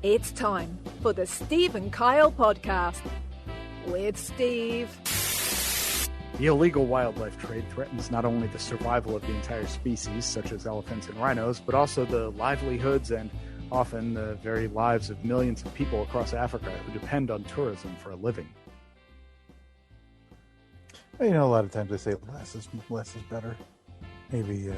It's time for the Steve and Kyle podcast with Steve. The illegal wildlife trade threatens not only the survival of the entire species, such as elephants and rhinos, but also the livelihoods and often the very lives of millions of people across Africa who depend on tourism for a living. Well, a lot of times they say less is better. Maybe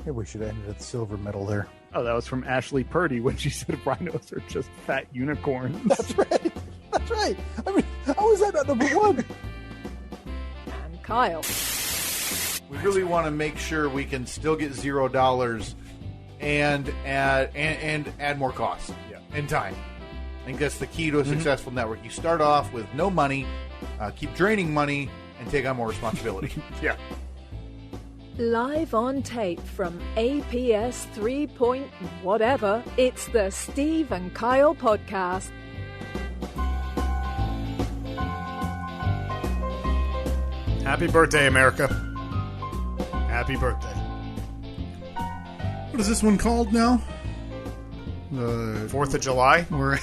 we should have ended at the silver medal there. Oh, that was from Ashley Purdy when she said rhinos are just fat unicorns. That's right. That's right. I mean, how is that not number one? And Kyle. We really want to make sure we can still get $0 and add more costs and time. I think that's the key to a successful network. You start off with no money, keep draining money, and take on more responsibility. Yeah. Live on tape from APS 3 point whatever, it's the Steve and Kyle podcast. Happy birthday, America. Happy birthday. What is this one called now? 4th of July? We're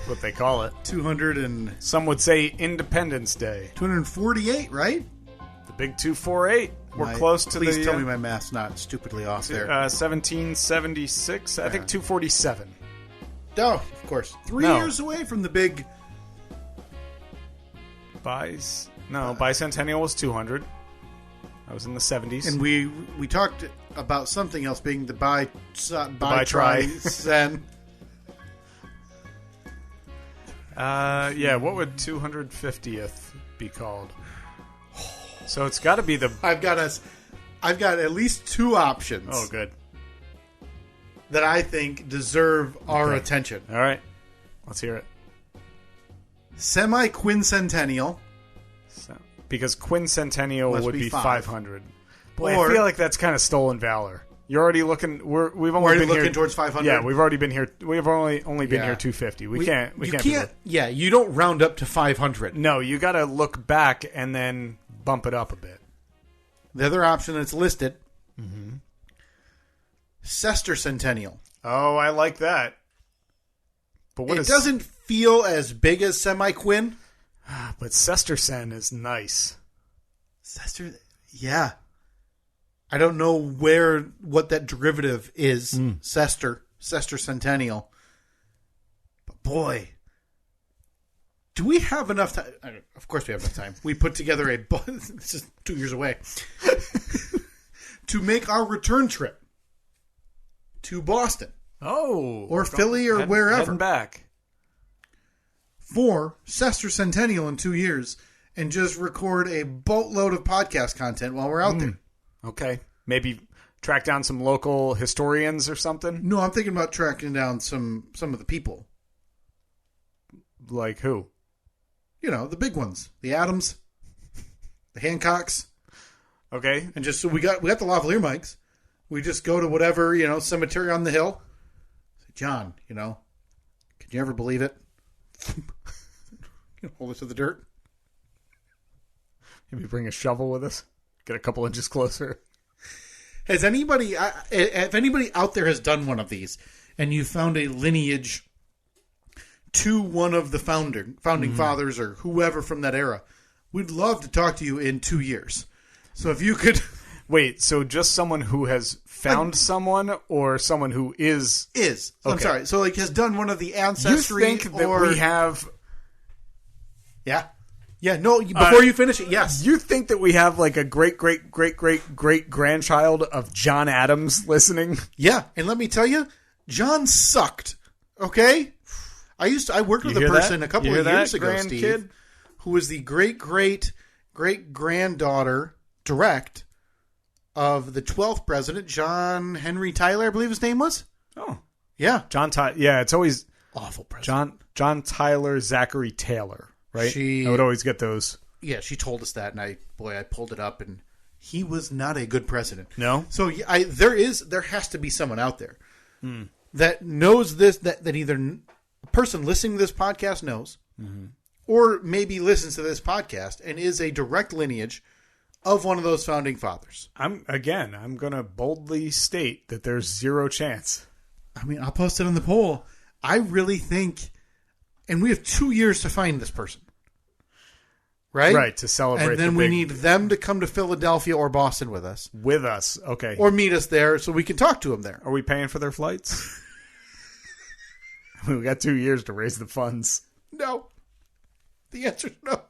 What they call it. 200 and Some would say Independence Day. 248, right? The big 248. We're close to Please the... tell me my math's not stupidly off there. 1776. I think 247. Oh, of course. 3 No. years away from the big... Bicentennial was 200. I was in the 70s. And we talked about something else being the bi-tri. Then what would 250th be called? So it's got to be the... I've got at least 2 options. Oh, good. That I think deserve our attention. All right. Let's hear it. Semi-quincentennial. Because quincentennial Must would be be 5. 500. Boy, Or- I feel like that's kind of stolen valor. You're already looking. We've only already been looking here towards 500? Yeah, we've already been here. We've only been Yeah. here 250. We can't. Yeah, you don't round up to 500. No, you got to look back and then bump it up a bit. The other option that's listed, sesquicentennial. Oh, I like that. But what It doesn't feel as big as semi-quin. But sestercen is nice. Yeah. I don't know what that derivative is. Sesquicentennial. But boy, do we have enough time? Of course we have enough time. We put together this is 2 years away, to make our return trip to Boston. Oh, Or Philly or wherever. Heading back. For sesquicentennial in 2 years and just record a boatload of podcast content while we're out there. Okay, maybe track down some local historians or something. No, I'm thinking about tracking down some of the people. Like who? The big ones. The Adams, the Hancocks. Okay. And just so we got the lavalier mics. We just go to whatever, cemetery on the hill. Say, John, could you ever believe it? Hold it to the dirt. Maybe bring a shovel with us. Get a couple inches closer. Has anybody, if anybody out there has done one of these, and you found a lineage to one of the founding fathers or whoever from that era, we'd love to talk to you in 2 years. So if you could... Wait, so just someone who has found someone or someone who is... Is. Okay. I'm sorry. So has done one of the ancestry... You think that we have... Yeah. Yeah, no, before you finish it, yes. You think that we have like a great-great-great-great-great-grandchild of John Adams listening? Yeah, and let me tell you, John sucked. Okay? I worked with a person a couple of years ago, Steve, who was the great-great-great-great-granddaughter direct of the 12th president, John Henry Tyler, I believe his name was. Oh. Yeah. John Tyler. Yeah, it's always... Awful president. John Tyler, Zachary Taylor, right? I would always get those. Yeah, she told us that, and I pulled it up, and he was not a good president. No? So there has to be someone out there that knows this, that either a person listening to this podcast knows, or maybe listens to this podcast and is a direct lineage of one of those founding fathers. I'm going to boldly state that there's zero chance. I mean, I'll post it on the poll. I really think, and we have 2 years to find this person. Right? Right, to celebrate. And then we need them to come to Philadelphia or Boston with us. With us, okay. Or meet us there so we can talk to them there. Are we paying for their flights? We got 2 years to raise the funds. No. The answer is no.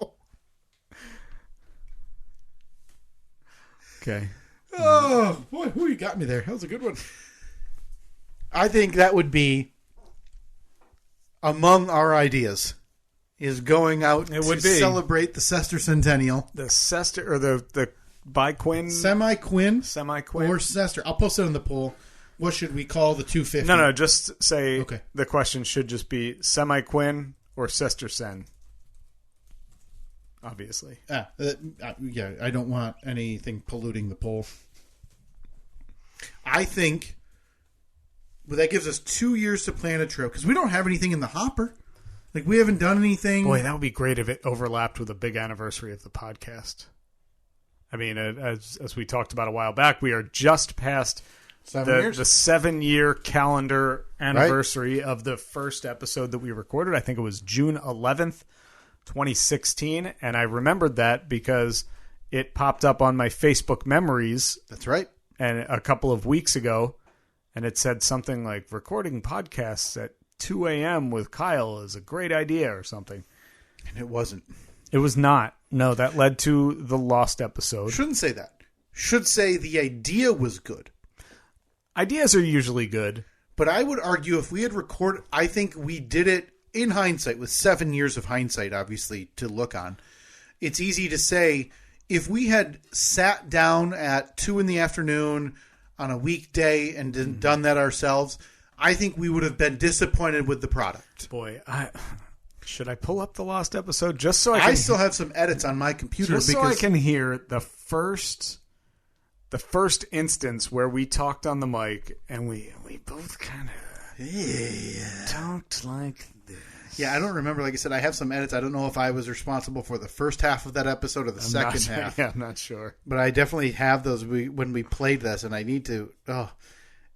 Okay. Oh, boy, who you got me there? That was a good one. I think that would be among our ideas. Is going out to celebrate the sesquicentennial. The Sester, or the biquin? Semi-quin. Semi-quin. Or sester. I'll post it on the poll. What should we call the 250? No, just say okay. The question should just be semi-quin or sestercen. Obviously. Yeah, I don't want anything polluting the poll. I think that gives us 2 years to plan a trip because we don't have anything in the hopper. Like, we haven't done anything. Boy, that would be great if it overlapped with a big anniversary of the podcast. I mean, as we talked about a while back, we are just past the 7-year calendar anniversary of the first episode that we recorded. I think it was June 11th, 2016. And I remembered that because it popped up on my Facebook memories. That's right. And a couple of weeks ago, and it said something like, recording podcasts at 2 a.m. with Kyle is a great idea or something. And it wasn't. It was not. No, that led to the Lost episode. Shouldn't say that. Should say the idea was good. Ideas are usually good. But I would argue if we had recorded, I think we did it in hindsight, with 7 years of hindsight, obviously, to look on. It's easy to say, if we had sat down at 2 in the afternoon on a weekday and done that ourselves, I think we would have been disappointed with the product. Boy, should I pull up the Lost episode just so I can... I still have some edits on my computer. Just so I can hear the first instance where we talked on the mic and we both kind of talked like this. Yeah, I don't remember. Like I said, I have some edits. I don't know if I was responsible for the first half of that episode or the second half. Yeah, I'm not sure. But I definitely have those when we played this, and I need to...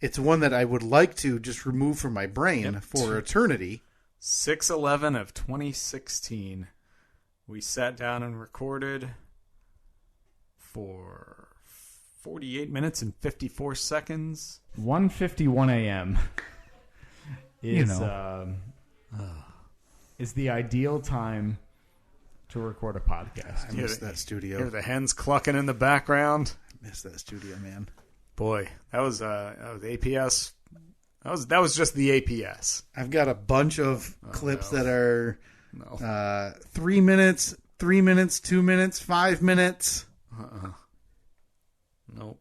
it's one that I would like to just remove from my brain for eternity. 6/11 of 2016. We sat down and recorded for 48 minutes and 54 seconds. 1:51 a.m. is the ideal time to record a podcast. I miss that studio. Hear the hens clucking in the background. I miss that studio, man. Boy, that was APS. That was just the APS. I've got a bunch of clips that are 3 minutes, 3 minutes, 2 minutes, 5 minutes. Nope.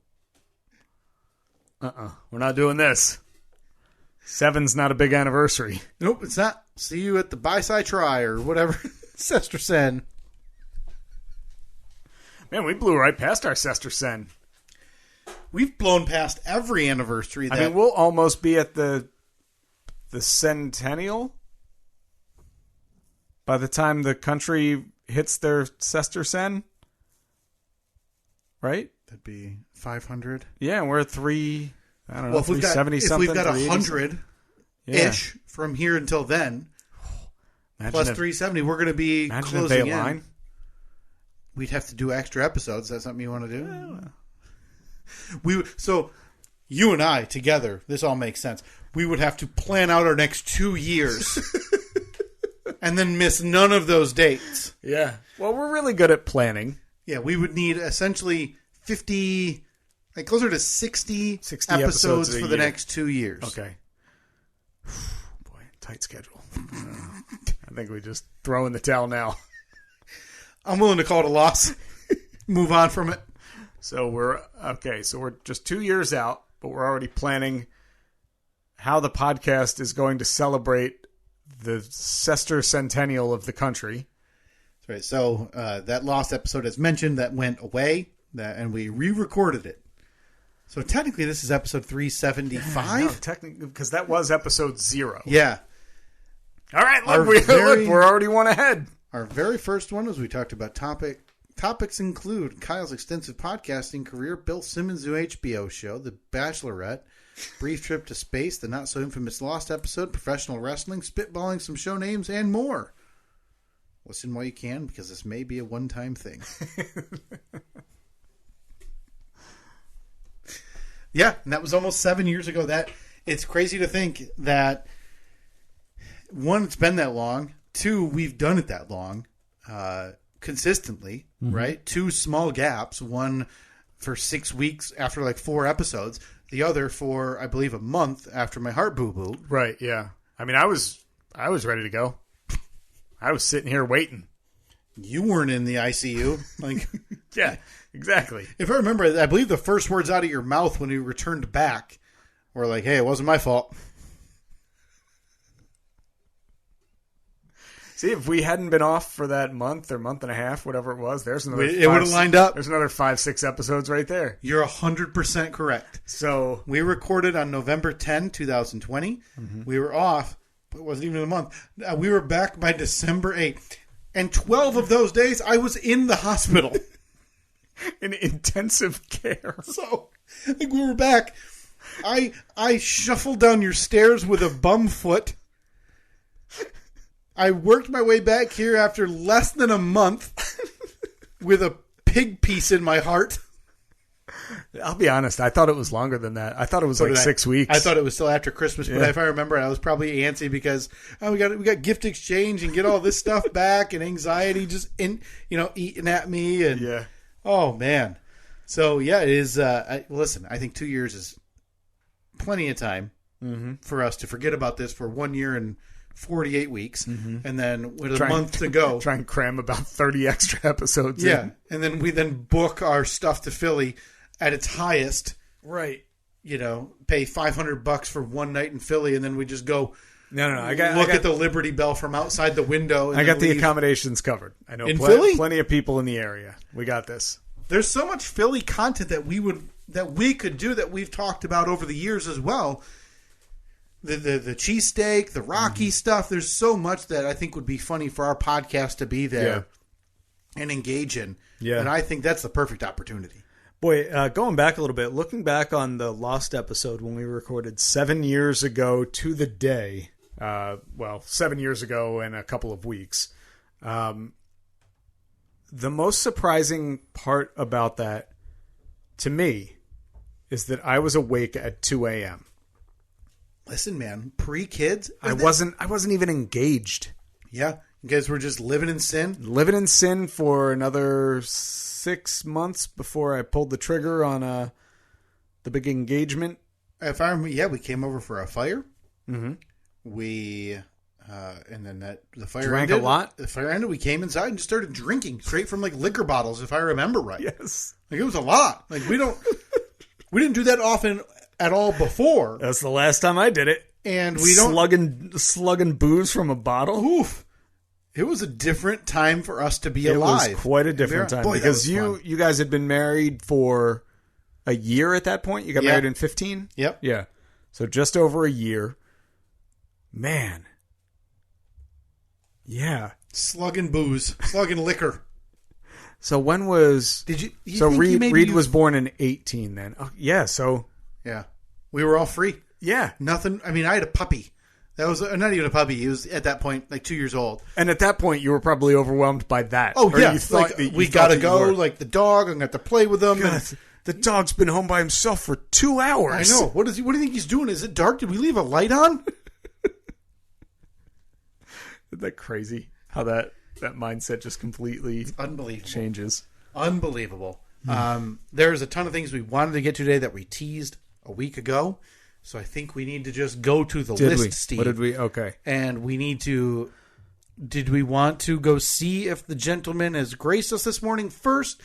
We're not doing this. 7's not a big anniversary. Nope, it's not. See you at the Bi-Sci Try or whatever. Sestercen. Man, we blew right past our Sestercen. We've blown past every anniversary. I mean, we'll almost be at the centennial by the time the country hits their Sestercen. Right? That'd be 500. Yeah, and we're at 370 something. If we've got 100-ish from here until then, plus 370, we're going to be closing in. Line. We'd have to do extra episodes. Is that something you want to do? Yeah. So you and I together, this all makes sense. We would have to plan out our next 2 years and then miss none of those dates. Yeah. Well, we're really good at planning. Yeah, we would need essentially 50, like closer to 60 episodes for the next 2 years. Okay. Boy, tight schedule. I think we just throw in the towel now. I'm willing to call it a loss. Move on from it. So we're just 2 years out, but we're already planning how the podcast is going to celebrate the Sestercentennial of the country. That's right. So that lost episode, as mentioned, that went away, and we re-recorded it. So technically, this is episode 375. No, technically, because that was episode 0. Yeah. All right, look, we're already one ahead. Our very first one was we talked about topic Topics include Kyle's extensive podcasting career, Bill Simmons' new HBO show, The Bachelorette, brief trip to space, the not-so-infamous Lost episode, professional wrestling, spitballing some show names, and more. Listen while you can, because this may be a one-time thing. Yeah, and that was almost 7 years ago. It's crazy to think that, one, it's been that long. Two, we've done it that long. Consistently, right? 2 small gaps, one for 6 weeks after like 4 episodes, the other for, I believe, a month after my heart boo-boo. Right, yeah. I mean, I was ready to go. I was sitting here waiting. You weren't in the ICU. Like, yeah, exactly. If I remember, I believe the first words out of your mouth when you returned back were like, hey, it wasn't my fault. See, if we hadn't been off for that month or month and a half, whatever it was, there's another. It would have lined up. There's another 5-6 episodes right there. You're 100% correct. So we recorded on November 10, 2020. We were off, but it wasn't even a month. We were back by December 8, and 12 of those days I was in the hospital in intensive care. So, like, we were back. I shuffled down your stairs with a bum foot. I worked my way back here after less than a month with a pig piece in my heart. I'll be honest. I thought it was longer than that. I thought it was like 6 weeks. I thought it was still after Christmas, but if I remember, I was probably antsy because we got gift exchange and get all this stuff back, and anxiety just eating at me, and oh man. So yeah, it is. Listen, I think 2 years is plenty of time for us to forget about this for 1 year and 48 weeks, and then with a month to go, try and cram about 30 extra episodes. Yeah, and then we book our stuff to Philly at its highest. Right. Pay $500 for one night in Philly, and then we just go. No. I got at the Liberty Bell from outside the window. And I got the accommodations covered. I know Philly? Plenty of people in the area. We got this. There's so much Philly content that we could do that we've talked about over the years as well. The cheesesteak, the Rocky stuff. There's so much that I think would be funny for our podcast to be there and engage in. Yeah. And I think that's the perfect opportunity. Boy, going back a little bit, looking back on the Lost episode when we recorded 7 years ago to the day, 7 years ago and a couple of weeks, the most surprising part about that to me is that I was awake at 2 a.m. Listen, man, pre-kids, I wasn't even engaged. Yeah, you guys were just living in sin. Living in sin for another 6 months before I pulled the trigger on the big engagement. If I remember, we came over for a fire. Mm-hmm. We and then the fire drank ended. A lot. The fire ended. We came inside and just started drinking straight from like liquor bottles, if I remember right. Yes, like it was a lot. Like we didn't do that often at all before. That's the last time I did it. And we don't slugging booze from a bottle. Oof. It was a different time for us to be alive. It was quite a different time because you guys had been married for a year at that point. You got married in 2015? Yep. Yeah. So just over a year. Man. Yeah. Slugging booze. Slugging liquor. So when was... Did you so Reed was born in 2018 then. Oh, yeah, so... Yeah. We were all free. Yeah. Nothing. I mean, I had a puppy. That was not even a puppy. He was at that point like 2 years old. And at that point, you were probably overwhelmed by that. Oh, yeah. You thought we got to go. Like the dog, I'm going to have to play with him. God, the dog's been home by himself for 2 hours. I know. What do you think he's doing? Is it dark? Did we leave a light on? Isn't that crazy? How that mindset just completely changes. Unbelievable. There's a ton of things we wanted to get to today that we teased a week ago. So I think we need to just go to the list, Steve. What did we? Okay. And we need to... Did we want to go see if the gentleman has graced us this morning first?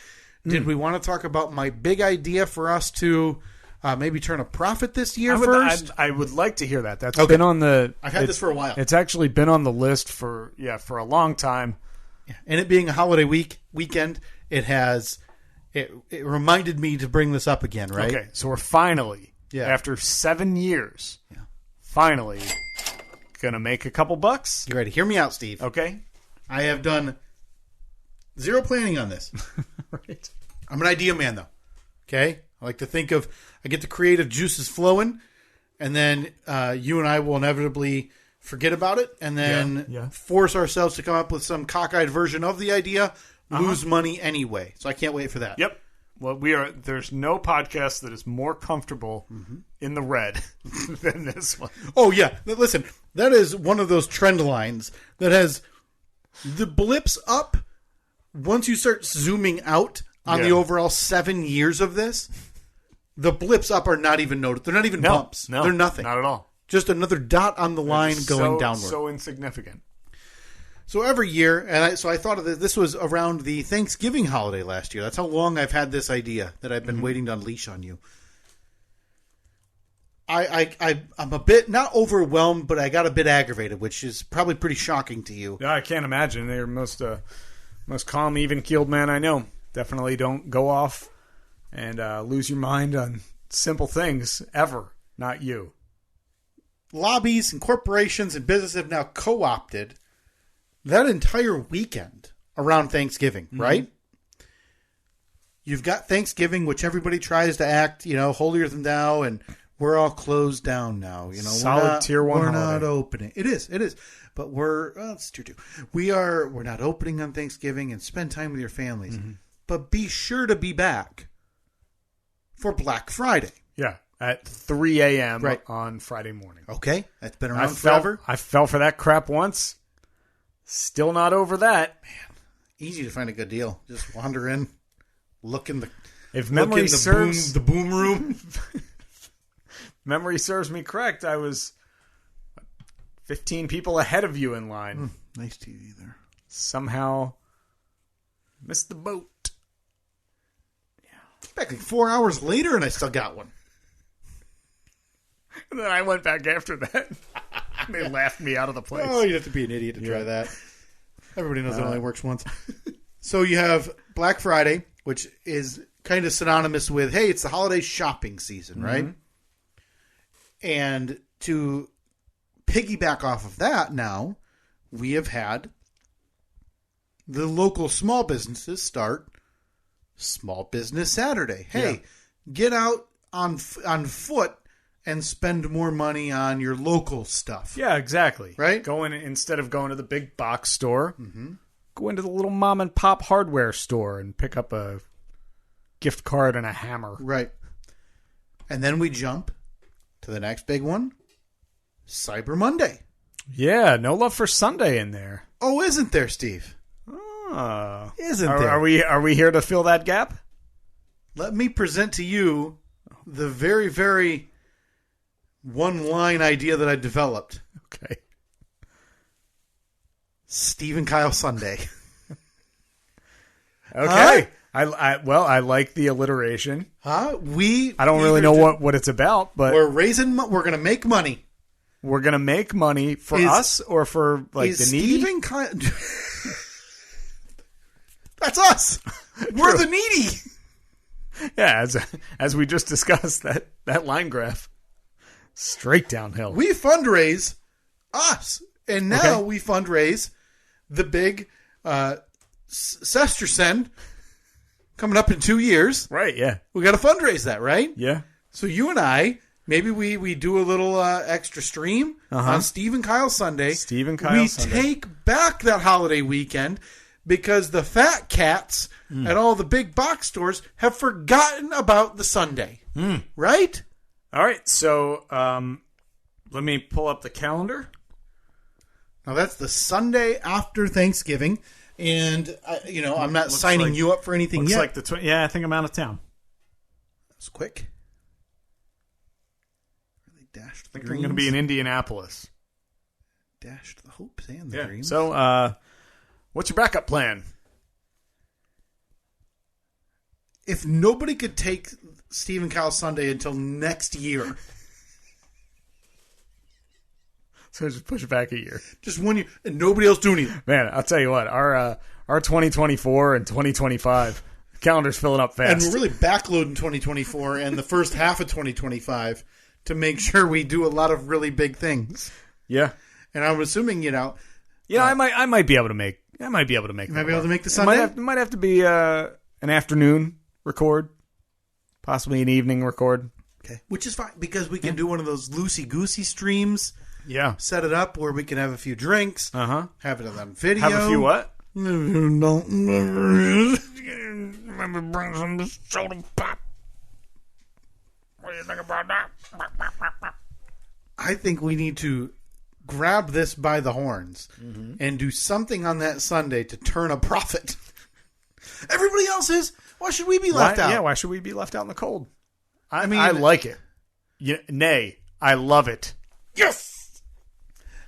Did we want to talk about my big idea for us to maybe turn a profit this year first? I would like to hear that. That's been on the... I've had this for a while. It's actually been on the list for a long time. Yeah. And it being a holiday weekend, it reminded me to bring this up again, right? Okay, so we're finally... Yeah. After 7 years, finally, gonna make a couple bucks. You ready? Hear me out, Steve. Okay. I have done Zero planning on this. Right. I'm an idea man, though. Okay? I like to think of, I get the creative juices flowing, and then you and I will inevitably forget about it, and then force ourselves to come up with some cockeyed version of the idea, lose money anyway. So I can't wait for that. Yep. Well, there's no podcast that is more comfortable in the red than this one. Oh, yeah. Listen, that is one of those trend lines that has the blips up once you start zooming out on the overall 7 years of this. The blips up are not even noticed. They're not even bumps. No, they're nothing. Not at all. Just another dot on the line going downward. So insignificant. So every year, and I thought of this was around the Thanksgiving holiday last year. That's how long I've had this idea that I've been waiting to unleash on you. I'm a bit, not overwhelmed, but I got a bit aggravated, which is probably pretty shocking to you. Yeah, I can't imagine. They're most calm, even-keeled man I know. Definitely don't go off and lose your mind on simple things, ever. Not you. Lobbies and corporations and businesses have now co-opted that entire weekend around Thanksgiving, right? You've got Thanksgiving, which everybody tries to act, holier than thou, and we're all closed down now. Solid tier 1 We're holiday. not opening. It is. But it's tier 2. We're not opening on Thanksgiving, and spend time with your families. But be sure to be back for Black Friday. Yeah, at 3 a.m. Right. on Friday morning. Okay, that's been around forever. I fell for that crap once. Still not over that. Man, easy to find a good deal. Just wander in, look in the the boom room. Memory serves me correct, I was 15 people ahead of you in line. Nice TV there. Somehow missed the boat. Back like 4 hours later, and I still got one. And then I went back after that. They laughed me out of the place. Oh, you'd have to be an idiot to try that. Everybody knows it only works once. So you have Black Friday, which is kind of synonymous with, hey, it's the holiday shopping season, right? And to piggyback off of that now, we have had the local small businesses start Small Business Saturday. Hey, get out on foot and spend more money on your local stuff. Yeah, exactly. Right? Instead of going to the big box store, go into the little mom and pop hardware store and pick up a gift card and a hammer. Right. And then we jump to the next big one, Cyber Monday. Yeah, no love for Sunday in there. Oh, isn't there, Steve? Isn't there? Are we here to fill that gap? Let me present to you the very, very one-line idea that I developed. Okay. Steve and Kyle Sunday. Okay. I like the alliteration. I don't really know what it's about, but we're going to make money. We're going to make money for us or for the needy? Steve and Kyle... That's us. We're the needy. Yeah, as we just discussed, that line graph, straight downhill. We fundraise us, and now we fundraise the big Sestersen coming up in 2 years. Right, yeah. We got to fundraise that, right? Yeah. So you and I, maybe we do a little extra stream on Steve and Kyle Sunday. Steve and Kyle Sunday. We take back that holiday weekend because the fat cats at all the big box stores have forgotten about the Sunday. Right? All right, so let me pull up the calendar. Now, that's the Sunday after Thanksgiving, and I'm not signing you up for anything yet. I think I'm out of town. That's quick. Really dashed the I think dreams. I'm going to be in Indianapolis. Dashed the hopes and the dreams. So, what's your backup plan? If nobody could take Steve and Kyle Sunday until next year. So just push it back a year. Just 1 year. And nobody else doing it. Man, I'll tell you what. Our 2024 and 2025 calendar's filling up fast. And we're really backloading 2024 and the first half of 2025 to make sure we do a lot of really big things. Yeah. And I'm assuming, I might be able to make I might be able to make that. Might be able to make the It Sunday? might have to be an afternoon record, possibly an evening record. Okay. Which is fine, because we can do one of those loosey-goosey streams. Yeah. Set it up where we can have a few drinks. Uh-huh. Have it on video. Have a few what? Maybe bring some soda pop. What do you think about that? I think we need to grab this by the horns and do something on that Sunday to turn a profit. Everybody else is. Why should we be left out? Yeah, why should we be left out in the cold? I mean, I like it. Nay, I love it. Yes!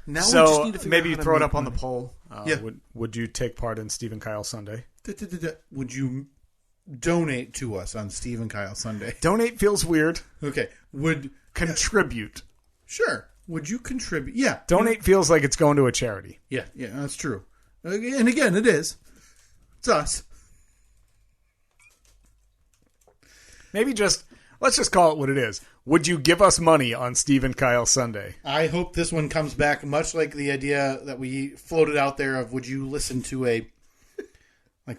Now we just So need to figure maybe out how to throw it make up on the money. poll. Yeah. Would you take part in Steve and Kyle Sunday? Would you donate to us on Steve and Kyle Sunday? Donate feels weird. Okay. Would Contribute. Sure. Would you contribute? Yeah. Donate feels like it's going to a charity. Yeah, that's true. And again, it is. It's us. Maybe let's just call it what it is. Would you give us money on Steve and Kyle Sunday? I hope this one comes back much like the idea that we floated out there of would you listen to a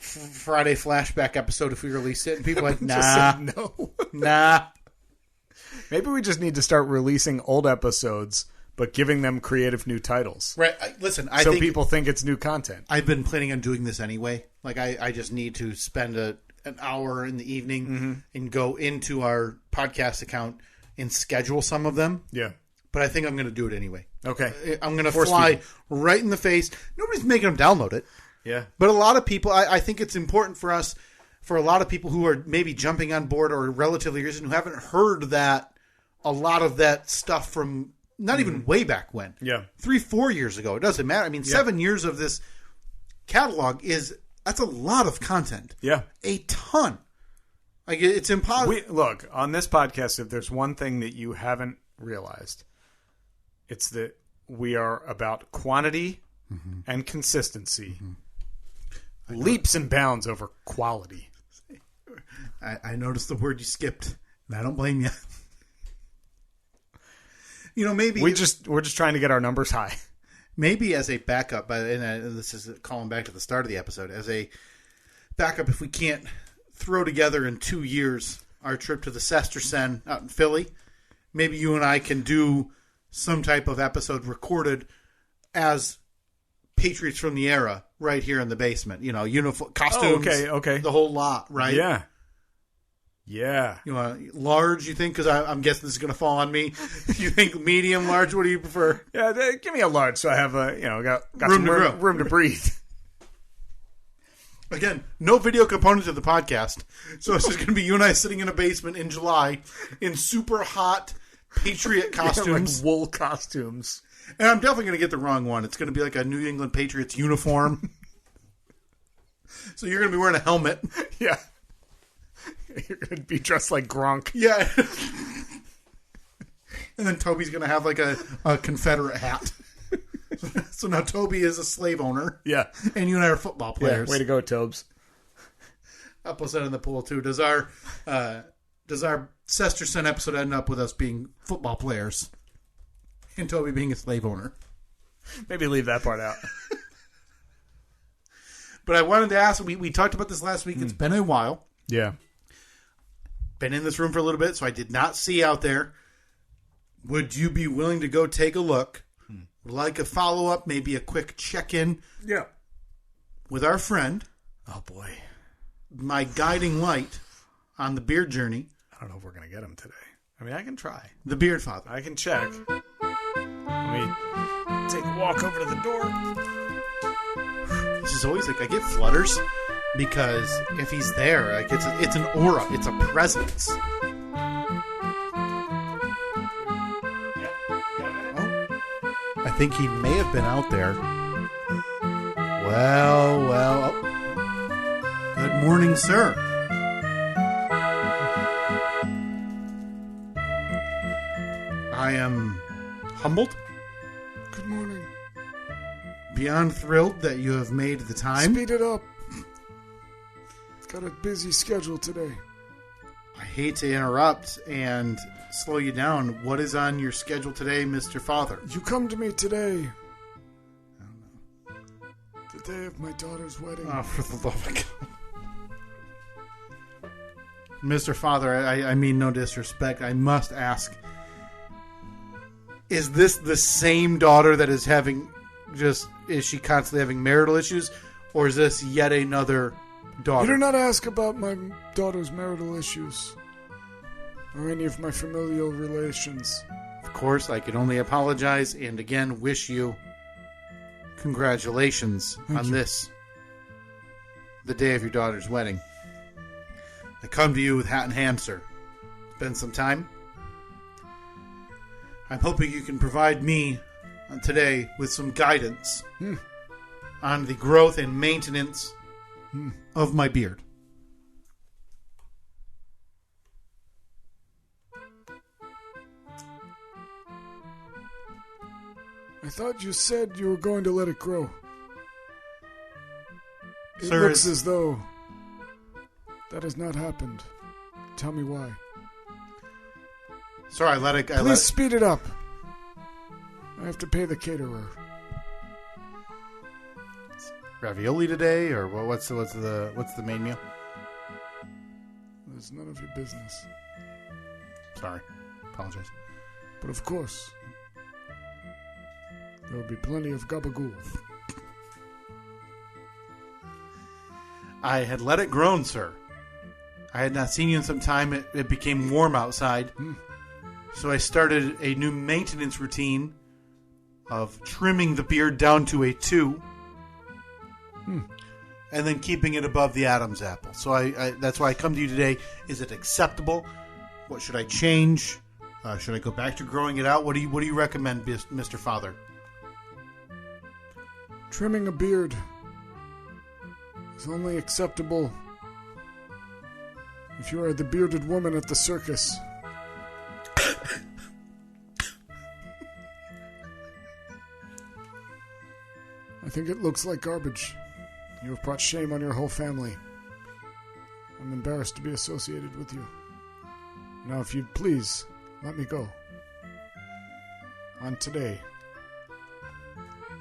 Friday flashback episode if we release it? And people are like, nah. No. Nah. Maybe we just need to start releasing old episodes, but giving them creative new titles. Right. Listen, I so think people think it's new content. I've been planning on doing this anyway. Like, I just need to spend an hour in the evening and go into our podcast account and schedule some of them. Yeah. But I think I'm going to do it anyway. Okay. I'm going to fly right in the face. Nobody's making them download it. Yeah. But a lot of people, I think it's important for us, for a lot of people who are maybe jumping on board or relatively recent who haven't heard that, a lot of that stuff from not even way back when. Yeah. 3-4 years ago. It doesn't matter. I mean, 7 years of this catalog that's a lot of content. Yeah. A ton. Like, it's impossible. Look, on this podcast, if there's one thing that you haven't realized, it's that we are about quantity and consistency. Leaps and bounds over quality. I noticed the word you skipped, and I don't blame you. Maybe we're just trying to get our numbers high. Maybe as a backup, and this is calling back to the start of the episode, as a backup, if we can't throw together in 2 years our trip to the Sestersen out in Philly, maybe you and I can do some type of episode recorded as Patriots from the era right here in the basement. Uniform, costumes, okay. the whole lot, right? Yeah. You want large, you think? Because I'm guessing this is going to fall on me. You think medium, large? What do you prefer? Yeah, give me a large so I have got Room some to grow. room to breathe. Again, no video component to the podcast. So it's just going to be you and I sitting in a basement in July in super hot Patriot costumes. Like wool costumes. And I'm definitely going to get the wrong one. It's going to be like a New England Patriots uniform. So you're going to be wearing a helmet. Yeah. You're going to be dressed like Gronk. Yeah. And then Toby's going to have like a Confederate hat. So now Toby is a slave owner. Yeah. And you and I are football players. Yeah, way to go, Tobes. Help us out in the pool, too. Does our Sestersen episode end up with us being football players and Toby being a slave owner? Maybe leave that part out. But I wanted to ask, we talked about this last week. It's been a while. Yeah. Been in this room for a little bit, so I did not see out there. Would you be willing to go take a look? Like a follow-up, maybe a quick check-in. Yeah. With our friend. Oh, boy. My guiding light on the beard journey. I don't know if we're going to get him today. I mean, I can try. The Beard Father. I can check. Let me take a walk over to the door. This is always like, I get flutters because if he's there, like it's an aura. It's a presence. I think he may have been out there. Well. Good morning, sir. I am humbled. Good morning. Beyond thrilled that you have made the time. Speed it up. Got a busy schedule today. I hate to interrupt and slow you down. What is on your schedule today, Mr. Father? You come to me today. day of my daughter's wedding. Oh, for the love of God. Mr. Father, I mean no disrespect. I must ask, is this the same daughter that is having is she constantly having marital issues, or is this yet another daughter? You do not ask about my daughter's marital issues or any of my familial relations. Of course, I can only apologize and again wish you congratulations on this, the day of your daughter's wedding. I come to you with hat in hand, sir. It's been some time. I'm hoping you can provide me today with some guidance on the growth and maintenance of my beard. I thought you said you were going to let it grow. It Sir, looks as though that has not happened. Tell me why. Sorry, I let it. Please speed it up. I have to pay the caterer. Ravioli today, or what's the main meal? It's none of your business. Sorry, apologize. But of course, there will be plenty of gabagool. I had let it grow, sir. I had not seen you in some time. It became warm outside. So I started a new maintenance routine of trimming the beard down to a 2. And then keeping it above the Adam's apple. So I that's why I come to you today. Is it acceptable? What should I change? Should I go back to growing it out? What do you recommend, Mr. Father? Trimming a beard is only acceptable if you are the bearded woman at the circus. I think it looks like garbage. You have brought shame on your whole family. I'm embarrassed to be associated with you. Now, if you'd please, let me go. On today,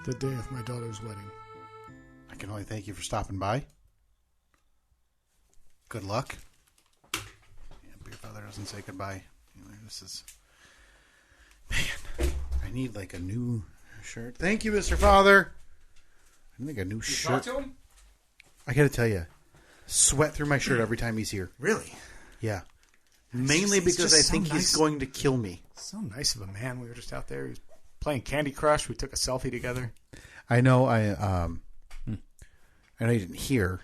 the day of my daughter's wedding. I can only thank you for stopping by. Good luck. Yeah, but your father doesn't say goodbye. This is... Man, I need like a new shirt. Thank you, Mr. Father. I need like a new shirt. Talk to him? I gotta tell you, sweat through my shirt every time he's here. Really? Yeah. Mainly because I think he's going to kill me. So nice of a man. We were just out there. He was playing Candy Crush. We took a selfie together. I know. I know you didn't hear.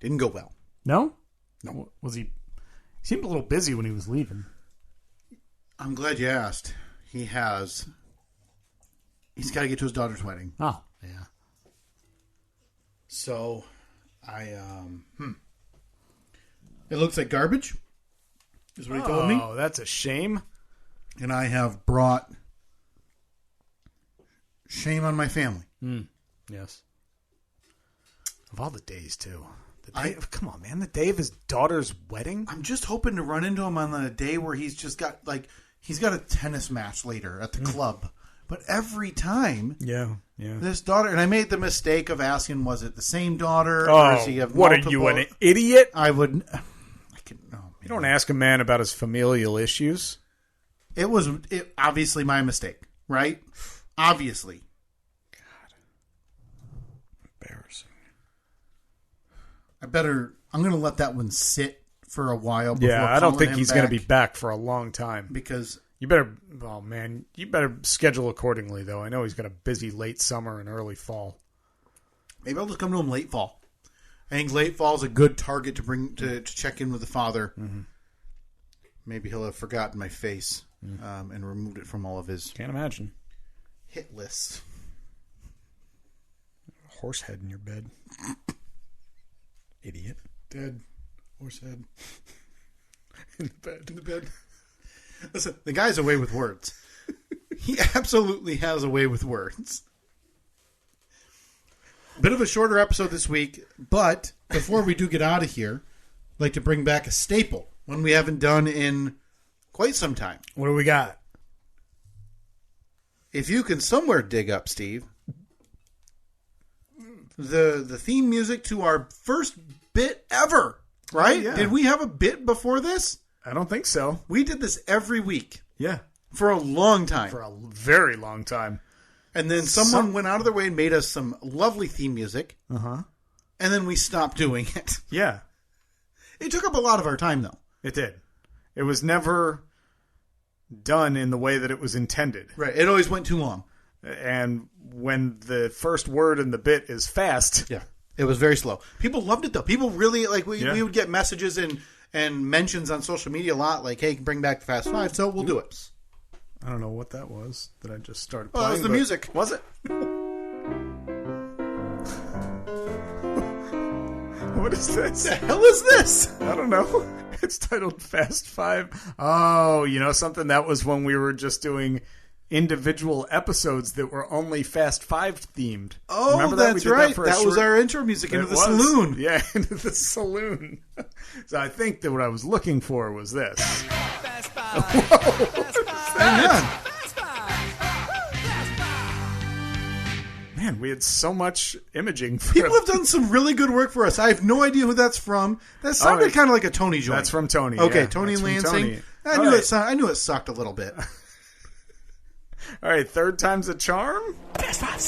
Didn't go well. No? No. Was he? He seemed a little busy when he was leaving. I'm glad you asked. He's got to get to his daughter's wedding. Oh. Yeah. So, it looks like garbage, is what he told me. Oh, that's a shame. And I have brought shame on my family. Yes. Of all the days, too. Come on, man. The day of his daughter's wedding? I'm just hoping to run into him on a day where he's just got, he's got a tennis match later at the club. But every time, this daughter, and I made the mistake of asking, was it the same daughter? Oh, or does he have what multiple? are you, an idiot? You don't ask a man about his familial issues. It was obviously my mistake, right? Obviously. God. Embarrassing. I'm going to let that one sit for a while. Yeah, I don't think he's going to be back for a long time. Because... You better schedule accordingly, though. I know he's got a busy late summer and early fall. Maybe I'll just come to him late fall. I think late fall is a good target to bring to check in with the father. Mm-hmm. Maybe he'll have forgotten my face and removed it from all of his... Can't imagine. Hit lists. Horse head in your bed. Idiot. Dead. Horse head. In the bed. Listen, the guy's a way with words. He absolutely has a way with words. Bit of a shorter episode this week, but before we do get out of here, I'd like to bring back a staple, one we haven't done in quite some time. What do we got? If you can somewhere dig up, Steve, the theme music to our first bit ever, right? Yeah. Did we have a bit before this? I don't think so. We did this every week. Yeah. For a long time. For a very long time. And then someone went out of their way and made us some lovely theme music. Uh-huh. And then we stopped doing it. Yeah. It took up a lot of our time, though. It did. It was never done in the way that it was intended. Right. It always went too long. And when the first word in the bit is fast. Yeah. It was very slow. People loved it, though. People really, like, we would get messages and mentions on social media a lot, like, hey, bring back the Fast Five, so we'll do it. I don't know what that was that I just started Oh, playing. it was the music. Was it? What is this? The hell is this? I don't know. It's titled Fast Five. Oh, you know something? That was when we were just doing individual episodes that were only Fast Five themed. Oh, remember that? That's right. That was our intro music into the saloon. Yeah, into the saloon. So I think that what I was looking for was this. Fast Five. Whoa, Fast Five. Hang on. Fast Five. Fast Five. Man, we had so much imaging. For People have done some really good work for us. I have no idea who that's from. That sounded kind of like a Tony joint. That's from Tony. Okay, yeah, Tony that's from Lansing. Tony. I knew it sucked a little bit. All right, third time's a charm. Fast Five.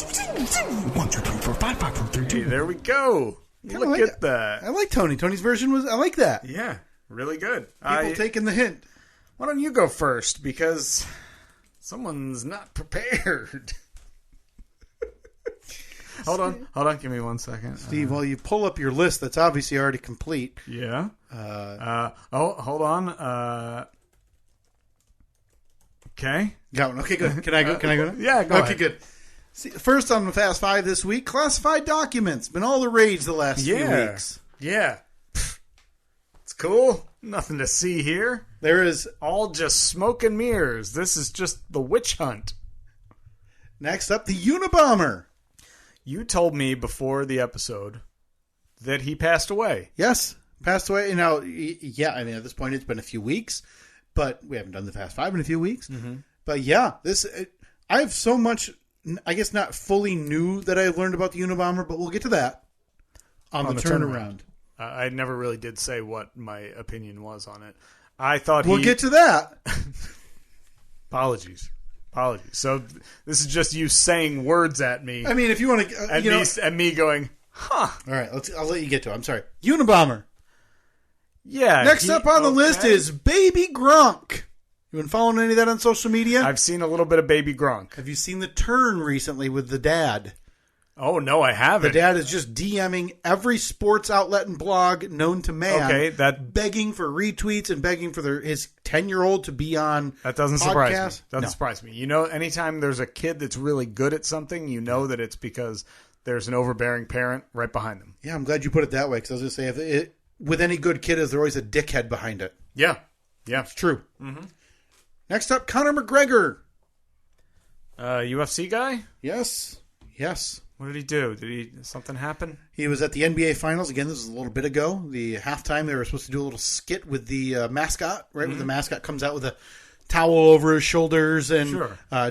1, 2, 3, 4, 5, 5, 4, 3, 2. Hey, there we go. Look like at that. I like Tony. Tony's version was. I like that. Yeah, really good. People taking the hint. Why don't you go first? Because someone's not prepared. Hold on. Give me 1 second. Steve, while you pull up your list that's obviously already complete. Yeah. Hold on. Okay. Got one. Okay, good. Can I go? Can I go now? Yeah, go Okay, ahead. good. See, first on the Fast Five this week, classified documents. Been all the rage the last few weeks. Yeah. It's cool. Nothing to see here. There is. All just smoke and mirrors. This is just the witch hunt. Next up, the Unabomber. You told me before the episode that he passed away. Yes, passed away. And now, yeah, I mean, at this point, it's been a few weeks, but we haven't done the Fast Five in a few weeks. Mm-hmm. But yeah, I have so much, I guess not fully new that I learned about the Unabomber, but we'll get to that on the turnaround. I never really did say what my opinion was on it. I thought we'll get to that. Apologies. So this is just you saying words at me. I mean, if you want to, and me going, huh? All right, I'll let you get to it. I'm sorry. Unabomber. Yeah. Next up on the list is Baby Gronk. You been following any of that on social media? I've seen a little bit of Baby Gronk. Have you seen the turn recently with the dad? Oh, no, I haven't. The dad is just DMing every sports outlet and blog known to man. Okay, begging for retweets and begging for his 10-year-old to be on. That doesn't surprise me. No. Surprise me. You know, anytime there's a kid that's really good at something, you know that it's because there's an overbearing parent right behind them. Yeah, I'm glad you put it that way, because I was going to say, with any good kid, there's always a dickhead behind it. Yeah. It's true. Mm-hmm. Next up, Conor McGregor. UFC guy? Yes. What did he do? Did something happen? He was at the NBA Finals. Again, this was a little bit ago. The halftime, they were supposed to do a little skit with the mascot, right? Mm-hmm. Where the mascot comes out with a towel over his shoulders and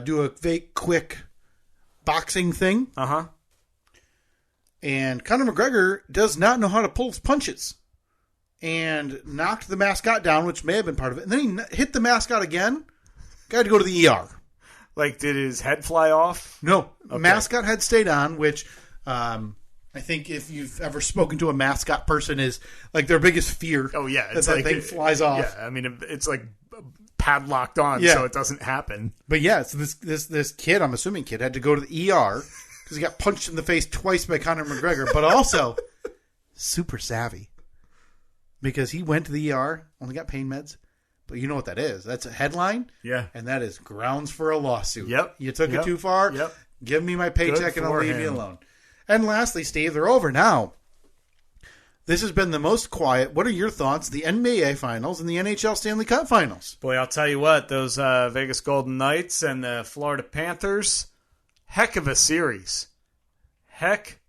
do a fake, quick boxing thing. Uh-huh. And Conor McGregor does not know how to pull his punches. And knocked the mascot down, which may have been part of it. And then he hit the mascot again. Got to go to the ER. Like, did his head fly off? No. Okay. Mascot head stayed on, which I think if you've ever spoken to a mascot person is like their biggest fear. Oh, yeah. It's that thing flies off. Yeah, I mean, it's like padlocked on, so it doesn't happen. But yeah, so this kid, I'm assuming kid, had to go to the ER because he got punched in the face twice by Conor McGregor, but also super savvy because he went to the ER, only got pain meds. But you know what that is. That's a headline. Yeah. And that is grounds for a lawsuit. Yep. You took it too far. Yep. Give me my paycheck and I'll leave you alone. And lastly, Steve, they're over now. This has been the most quiet. What are your thoughts? The NBA Finals and the NHL Stanley Cup Finals. Boy, I'll tell you what. Those Vegas Golden Knights and the Florida Panthers, heck of a series. Heck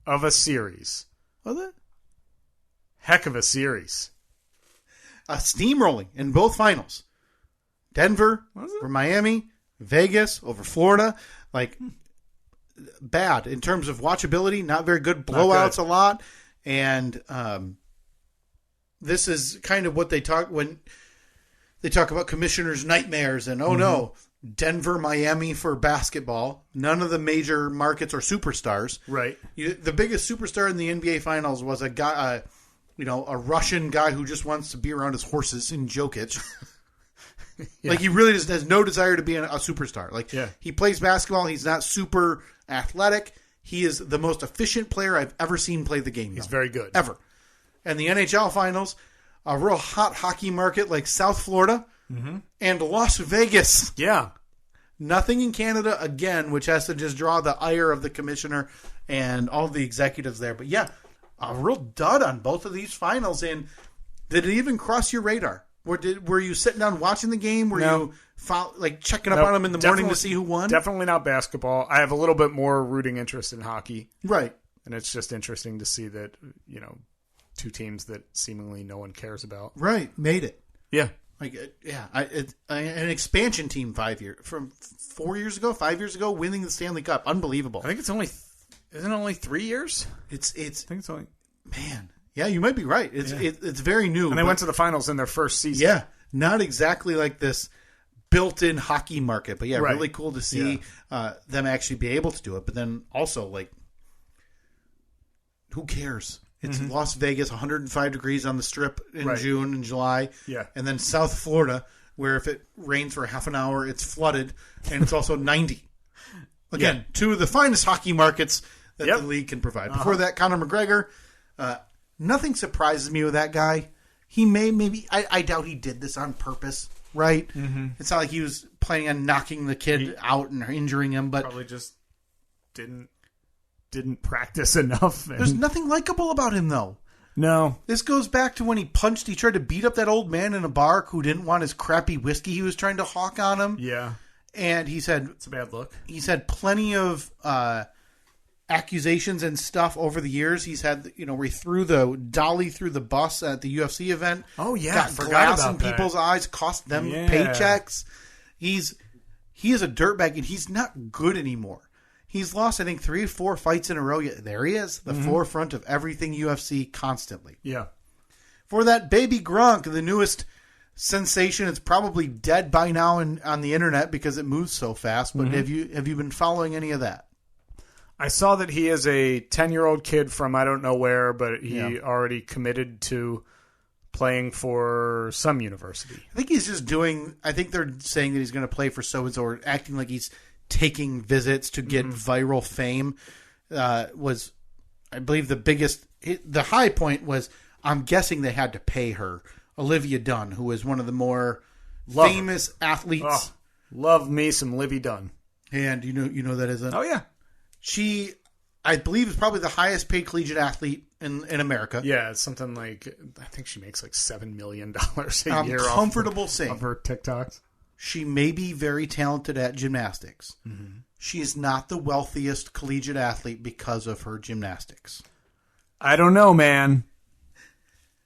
of a series. Was it? Heck of a series. Steamrolling in both finals. Denver over Miami, Vegas over Florida. Like, bad in terms of watchability. Not very good. Blowouts a lot. And this is kind of what they talk when they talk about commissioners' nightmares and no, Denver, Miami for basketball. None of the major markets are superstars. Right. The biggest superstar in the NBA Finals was a guy, a Russian guy who just wants to be around his horses in Jokic. Yeah. Like he really just has no desire to be a superstar. Like he plays basketball. He's not super athletic. He is the most efficient player I've ever seen play the game. He's very good. Ever. And the NHL Finals, a real hot hockey market like South Florida and Las Vegas. Yeah. Nothing in Canada again, which has to just draw the ire of the commissioner and all the executives there. But yeah, a real dud on both of these finals. And did it even cross your radar? Were you sitting down watching the game? Were you checking up on them in the morning to see who won? Definitely not basketball. I have a little bit more rooting interest in hockey. Right. And it's just interesting to see that, two teams that seemingly no one cares about. Right. Made it. Yeah. An expansion team 5 years ago, winning the Stanley Cup. Unbelievable. I think it's isn't it only 3 years? I think it's only, man. Yeah, you might be right. It's very new. And they went to the finals in their first season. Yeah, not exactly like this built-in hockey market, but really cool to see them actually be able to do it. But then also, who cares? It's Las Vegas, 105 degrees on the Strip in June and July. Yeah. And then South Florida, where if it rains for half an hour, it's flooded, and it's also 90. Again, two of the finest hockey markets that the league can provide. Before that, Conor McGregor. Nothing surprises me with that guy. He maybe I doubt he did this on purpose, right? Mm-hmm. It's not like he was planning on knocking the kid out and injuring him, but probably just didn't practice enough. There's nothing likable about him, though. No. This goes back to when he tried to beat up that old man in a bar who didn't want his crappy whiskey he was trying to hawk on him. Yeah. And he said... It's a bad look. He's had plenty of accusations and stuff over the years. He's had, where he threw the dolly through the bus at the UFC event. Oh, yeah. Got glass in people's eyes, cost them paychecks. He is a dirtbag, and he's not good anymore. He's lost, I think, 3 or 4 fights in a row. There he is, the forefront of everything UFC constantly. Yeah. For that baby Gronk, the newest sensation, it's probably dead by now on the internet because it moves so fast. But have you been following any of that? I saw that he is a 10-year-old kid from I don't know where, but he already committed to playing for some university. I think he's just I think they're saying that he's going to play for so-and-so or acting like he's taking visits to get viral fame. Was, I believe, the high point was, I'm guessing they had to pay her, Olivia Dunn, who is one of the more famous athletes. Oh, love me some Livy Dunn. And you know that isn't. Oh, yeah. She, I believe, is probably the highest paid collegiate athlete in America. Yeah, it's something like, I think she makes like $7 million a year saying of her TikToks. She may be very talented at gymnastics. Mm-hmm. She is not the wealthiest collegiate athlete because of her gymnastics. I don't know, man.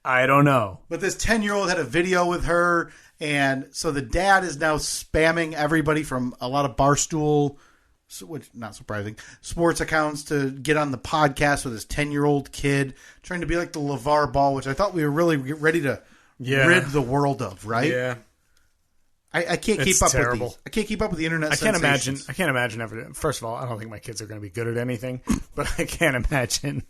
I don't know. But this 10-year-old had a video with her, and so the dad is now spamming everybody from a lot of Barstool, which not surprising, sports accounts to get on the podcast with his 10-year-old kid, trying to be like the LeVar Ball, which I thought we were really ready to rid the world of, right? Yeah. I can't keep up with these. I can't keep up with the internet. I can't imagine everything. First of all, I don't think my kids are going to be good at anything, but I can't imagine,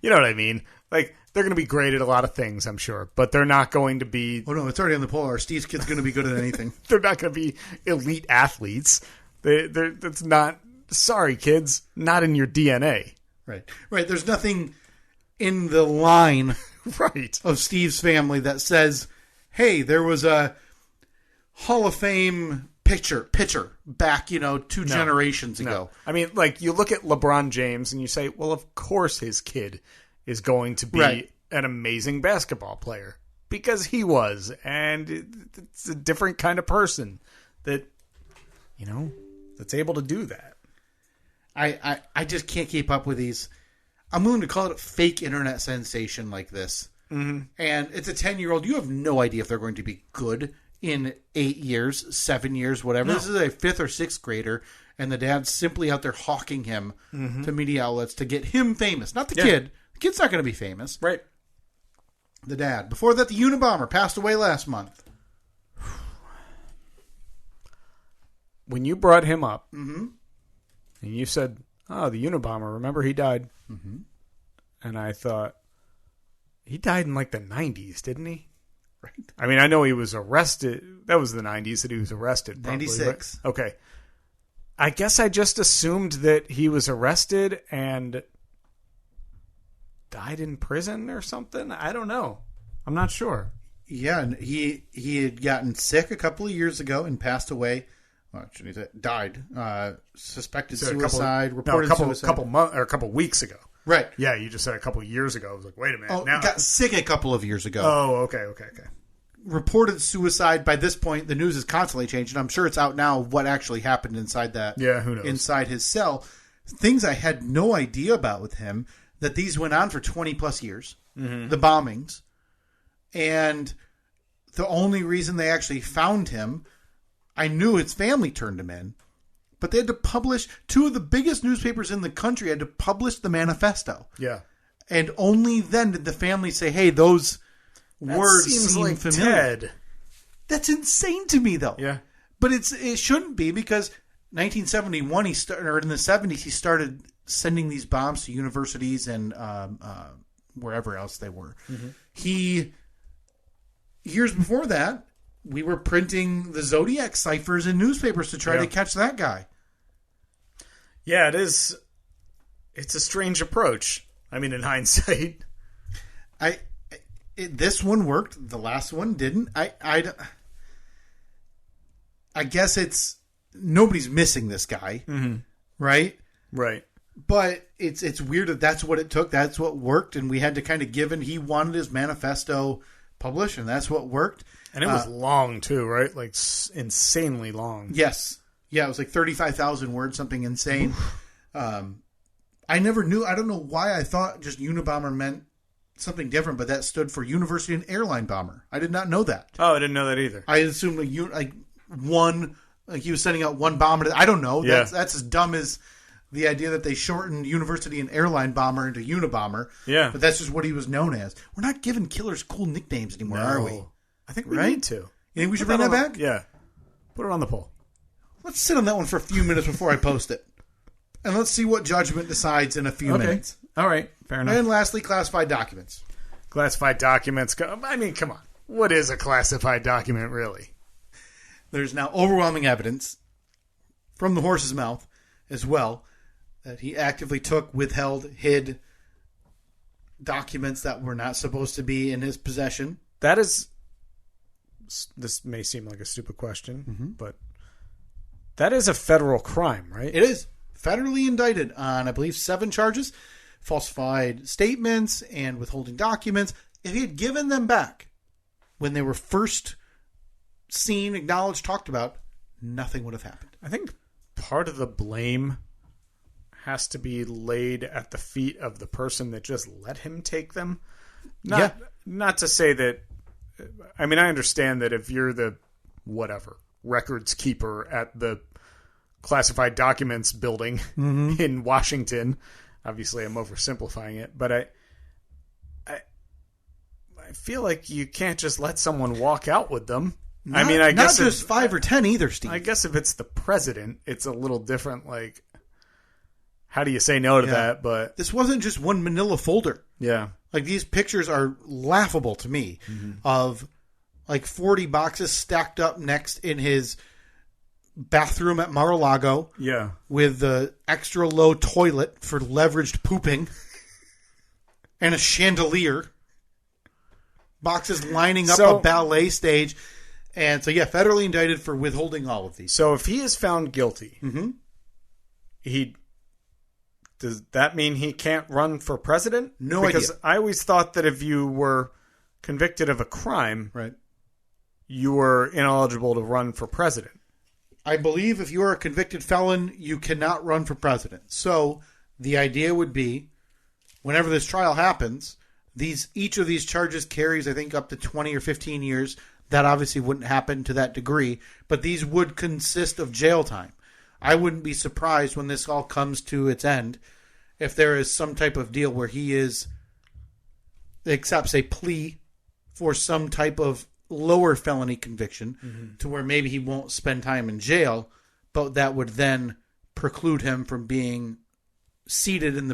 you know what I mean? Like, they're going to be great at a lot of things, I'm sure, but they're not going to be. Oh no, it's already on the poll. Steve's kid's going to be good at anything. They're not going to be elite athletes. That's not. Sorry, kids, not in your DNA. Right. There's nothing in the line, right, of Steve's family that says, hey, there was a Hall of Fame pitcher back, 2 generations ago. I mean, like, you look at LeBron James and you say, well, of course his kid is going to be an amazing basketball player because he was. And it's a different kind of person that, that's able to do that. I just can't keep up with these. I'm willing to call it a fake internet sensation like this. Mm-hmm. And it's a 10-year-old. You have no idea if they're going to be good in 8 years, 7 years, whatever. No. This is a 5th or 6th grader. and the dad's simply out there hawking him to media outlets to get him famous. Not the kid. The kid's not going to be famous. Right. The dad. Before that, the Unabomber passed away last month. When you brought him up, and you said, "Oh, the Unabomber, remember he died?" Mm-hmm. And I thought, he died in like the 90s, didn't he? Right. I mean, I know he was arrested. That was the 90s that he was arrested. Probably, 96. But, okay. I guess I just assumed that he was arrested and died in prison or something. I don't know. I'm not sure. Yeah, and he had gotten sick a couple of years ago and passed away. Well, died. Suspected suicide. Reported suicide. A couple weeks ago. Right. Yeah, you just said a couple of years ago. I was like, wait a minute. Oh, now got sick a couple of years ago. Oh, okay. Reported suicide. By this point, the news is constantly changing. I'm sure it's out now what actually happened inside that. Yeah, who knows? Inside his cell. Things I had no idea about with him, that these went on for 20 plus years. Mm-hmm. The bombings. And the only reason they actually found him, I knew his family turned him in, but they had to publish, two of the biggest newspapers in the country had to publish the manifesto. Yeah. And only then did the family say, hey, those words seem like familiar. Ted. That's insane to me, though. Yeah. But it shouldn't be, because 1971, or in the 70s, he started sending these bombs to universities and wherever else they were. Mm-hmm. Years before that, we were printing the Zodiac ciphers in newspapers to try to catch that guy. Yeah, it is. It's a strange approach. I mean, in hindsight, this one worked. The last one didn't. I guess it's nobody's missing this guy, right? Right. But it's weird that that's what it took. That's what worked, and we had to kind of give in. He wanted his manifesto published, and that's what worked. And it was long too, right? Like insanely long. Yes. Yeah, it was like 35,000 words, something insane. I never knew. I don't know why I thought just Unabomber meant something different, but that stood for University and Airline Bomber. I did not know that. Oh, I didn't know that either. I assumed he was sending out one bomber. I don't know. Yeah. That's as dumb as the idea that they shortened University and Airline Bomber into Unabomber. Yeah. But that's just what he was known as. We're not giving killers cool nicknames anymore, are we? I think we need to. You think we should bring that back? Yeah. Put it on the poll. Let's sit on that one for a few minutes before I post it. And let's see what judgment decides in a few minutes. All right. Fair enough. And lastly, classified documents. Classified documents. I mean, come on. What is a classified document, really? There's now overwhelming evidence from the horse's mouth as well that he actively took, withheld, hid documents that were not supposed to be in his possession. That is... This may seem like a stupid question, but that is a federal crime, right? It is. Federally indicted on, I believe, 7 charges. Falsified statements and withholding documents. If he had given them back when they were first seen, acknowledged, talked about, nothing would have happened. I think part of the blame has to be laid at the feet of the person that just let him take them. Not to say that... I mean, I understand that if you're the, records keeper at the classified documents building in Washington, obviously I'm oversimplifying it, but I feel like you can't just let someone walk out with them. I guess not just 5 or 10 either, Steve. I guess if it's the president, it's a little different. Like, how do you say no to that? But this wasn't just one manila folder. Yeah. Like, these pictures are laughable to me of like 40 boxes stacked up next in his bathroom at Mar-a-Lago. Yeah. With the extra low toilet for leveraged pooping and a chandelier. Boxes lining up a ballet stage. And so, federally indicted for withholding all of these. So if he is found guilty, does that mean he can't run for president? No idea. Because I always thought that if you were convicted of a crime, you were ineligible to run for president. I believe if you are a convicted felon, you cannot run for president. So the idea would be, whenever this trial happens, each of these charges carries, I think, up to 20 or 15 years. That obviously wouldn't happen to that degree, but these would consist of jail time. I wouldn't be surprised when this all comes to its end if there is some type of deal where he accepts a plea for some type of lower felony conviction to where maybe he won't spend time in jail, but that would then preclude him from being seated in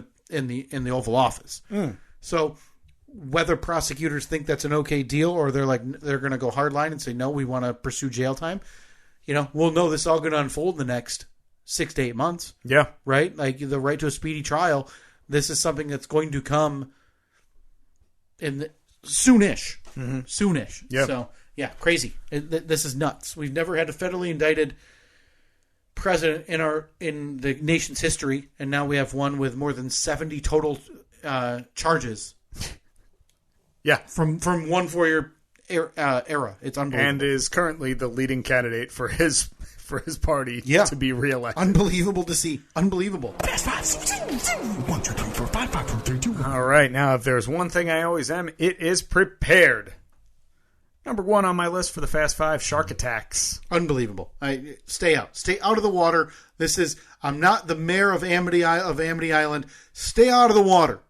the Oval Office. So whether prosecutors think that's an okay deal or they're going to go hardline and say, no, we want to pursue jail time, we'll know this is all going to unfold in the next 6 to 8 months. Yeah. Right? Like the right to a speedy trial. This is something that's going to come soonish. Soonish. Yep. So, yeah, crazy. This is nuts. We've never had a federally indicted president in the nation's history, and now we have one with more than 70 total charges. Yeah. From 1 4-year era. It's unbelievable. And is currently the leading candidate for his party to be reelected. Unbelievable to see. Unbelievable. Fast five. 1, 2, 3, 4, 5, 5, 4, 3, 2, 1. All right. Now, if there's one thing I always am, it is prepared. Number 1 on my list for the Fast Five, shark attacks. Unbelievable. Stay out. Stay out of the water. I'm not the mayor of Amity Island. Stay out of the water.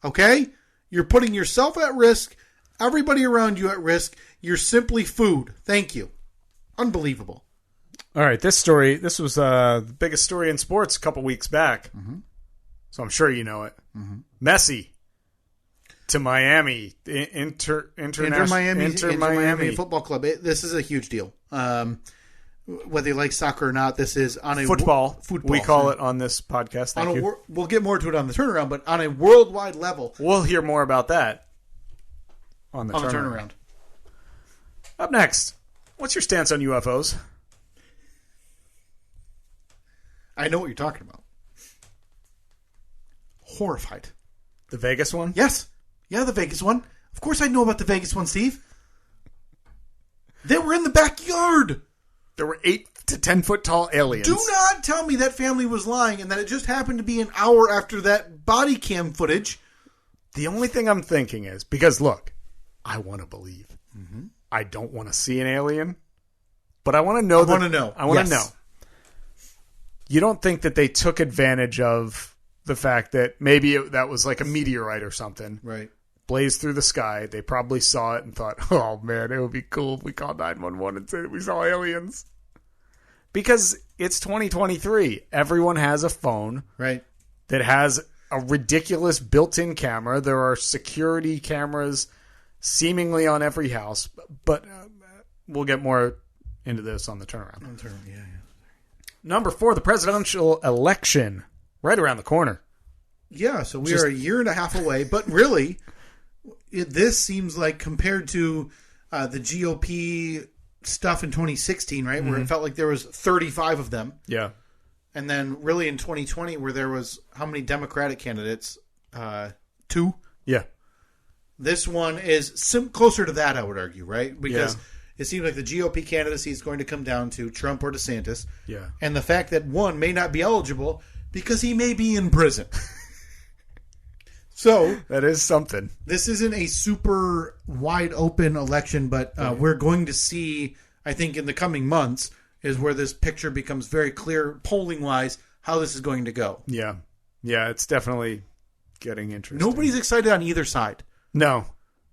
Okay? You're putting yourself at risk, everybody around you at risk. You're simply food. Thank you. Unbelievable. All right, this was the biggest story in sports a couple weeks back. So I'm sure you know it. Messi to Miami. Inter Miami Football Club. This is a huge deal. Whether you like soccer or not, this is on a football. We call it on this podcast. Thank you. We'll get more to it on the turnaround, but on a worldwide level, we'll hear more about that on the turnaround. Up next, what's your stance on UFOs? I know what you're talking about. Horrified. The Vegas one? Yes. Yeah, the Vegas one. Of course I know about the Vegas one, Steve. They were in the backyard. There were 8 to 10 foot tall aliens. Do not tell me that family was lying and that it just happened to be an hour after that body cam footage. The only thing I'm thinking is, because look, I want to believe. I don't want to see an alien, but I want to know. I want to know. You don't think that they took advantage of the fact that maybe that was like a meteorite or something. Right. Blazed through the sky. They probably saw it and thought, oh man, it would be cool if we called 911 and said we saw aliens. Because it's 2023. Everyone has a phone. Right. That has a ridiculous built-in camera. There are security cameras seemingly on every house. But we'll get more into this on the turnaround. Yeah. Number 4, the presidential election. Right around the corner. Yeah, so we are a year and a half away. But really, this seems like compared to the GOP stuff in 2016, right, where it felt like there was 35 of them. Yeah. And then really in 2020 where there was how many Democratic candidates? 2? Yeah. This one is closer to that, I would argue, right? Because it seems like the GOP candidacy is going to come down to Trump or DeSantis. Yeah. And the fact that one may not be eligible because he may be in prison. So that is something. This isn't a super wide open election, but we're going to see, I think in the coming months, is where this picture becomes very clear, polling wise, how this is going to go. Yeah. Yeah, it's definitely getting interesting. Nobody's excited on either side. No.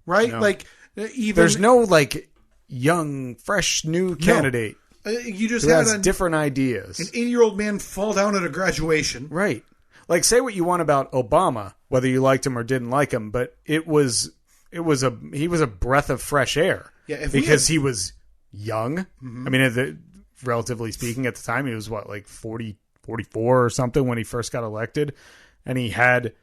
Right? No. Like even there's no like young, fresh, new candidate. You just who had has different ideas. An 80-year-old man fall down at a graduation. Right. Like, say what you want about Obama, whether you liked him or didn't like him, but he was a breath of fresh air. Yeah, because he was young. Mm-hmm. I mean, relatively speaking, at the time, he was like 40, 44 or something when he first got elected, and he had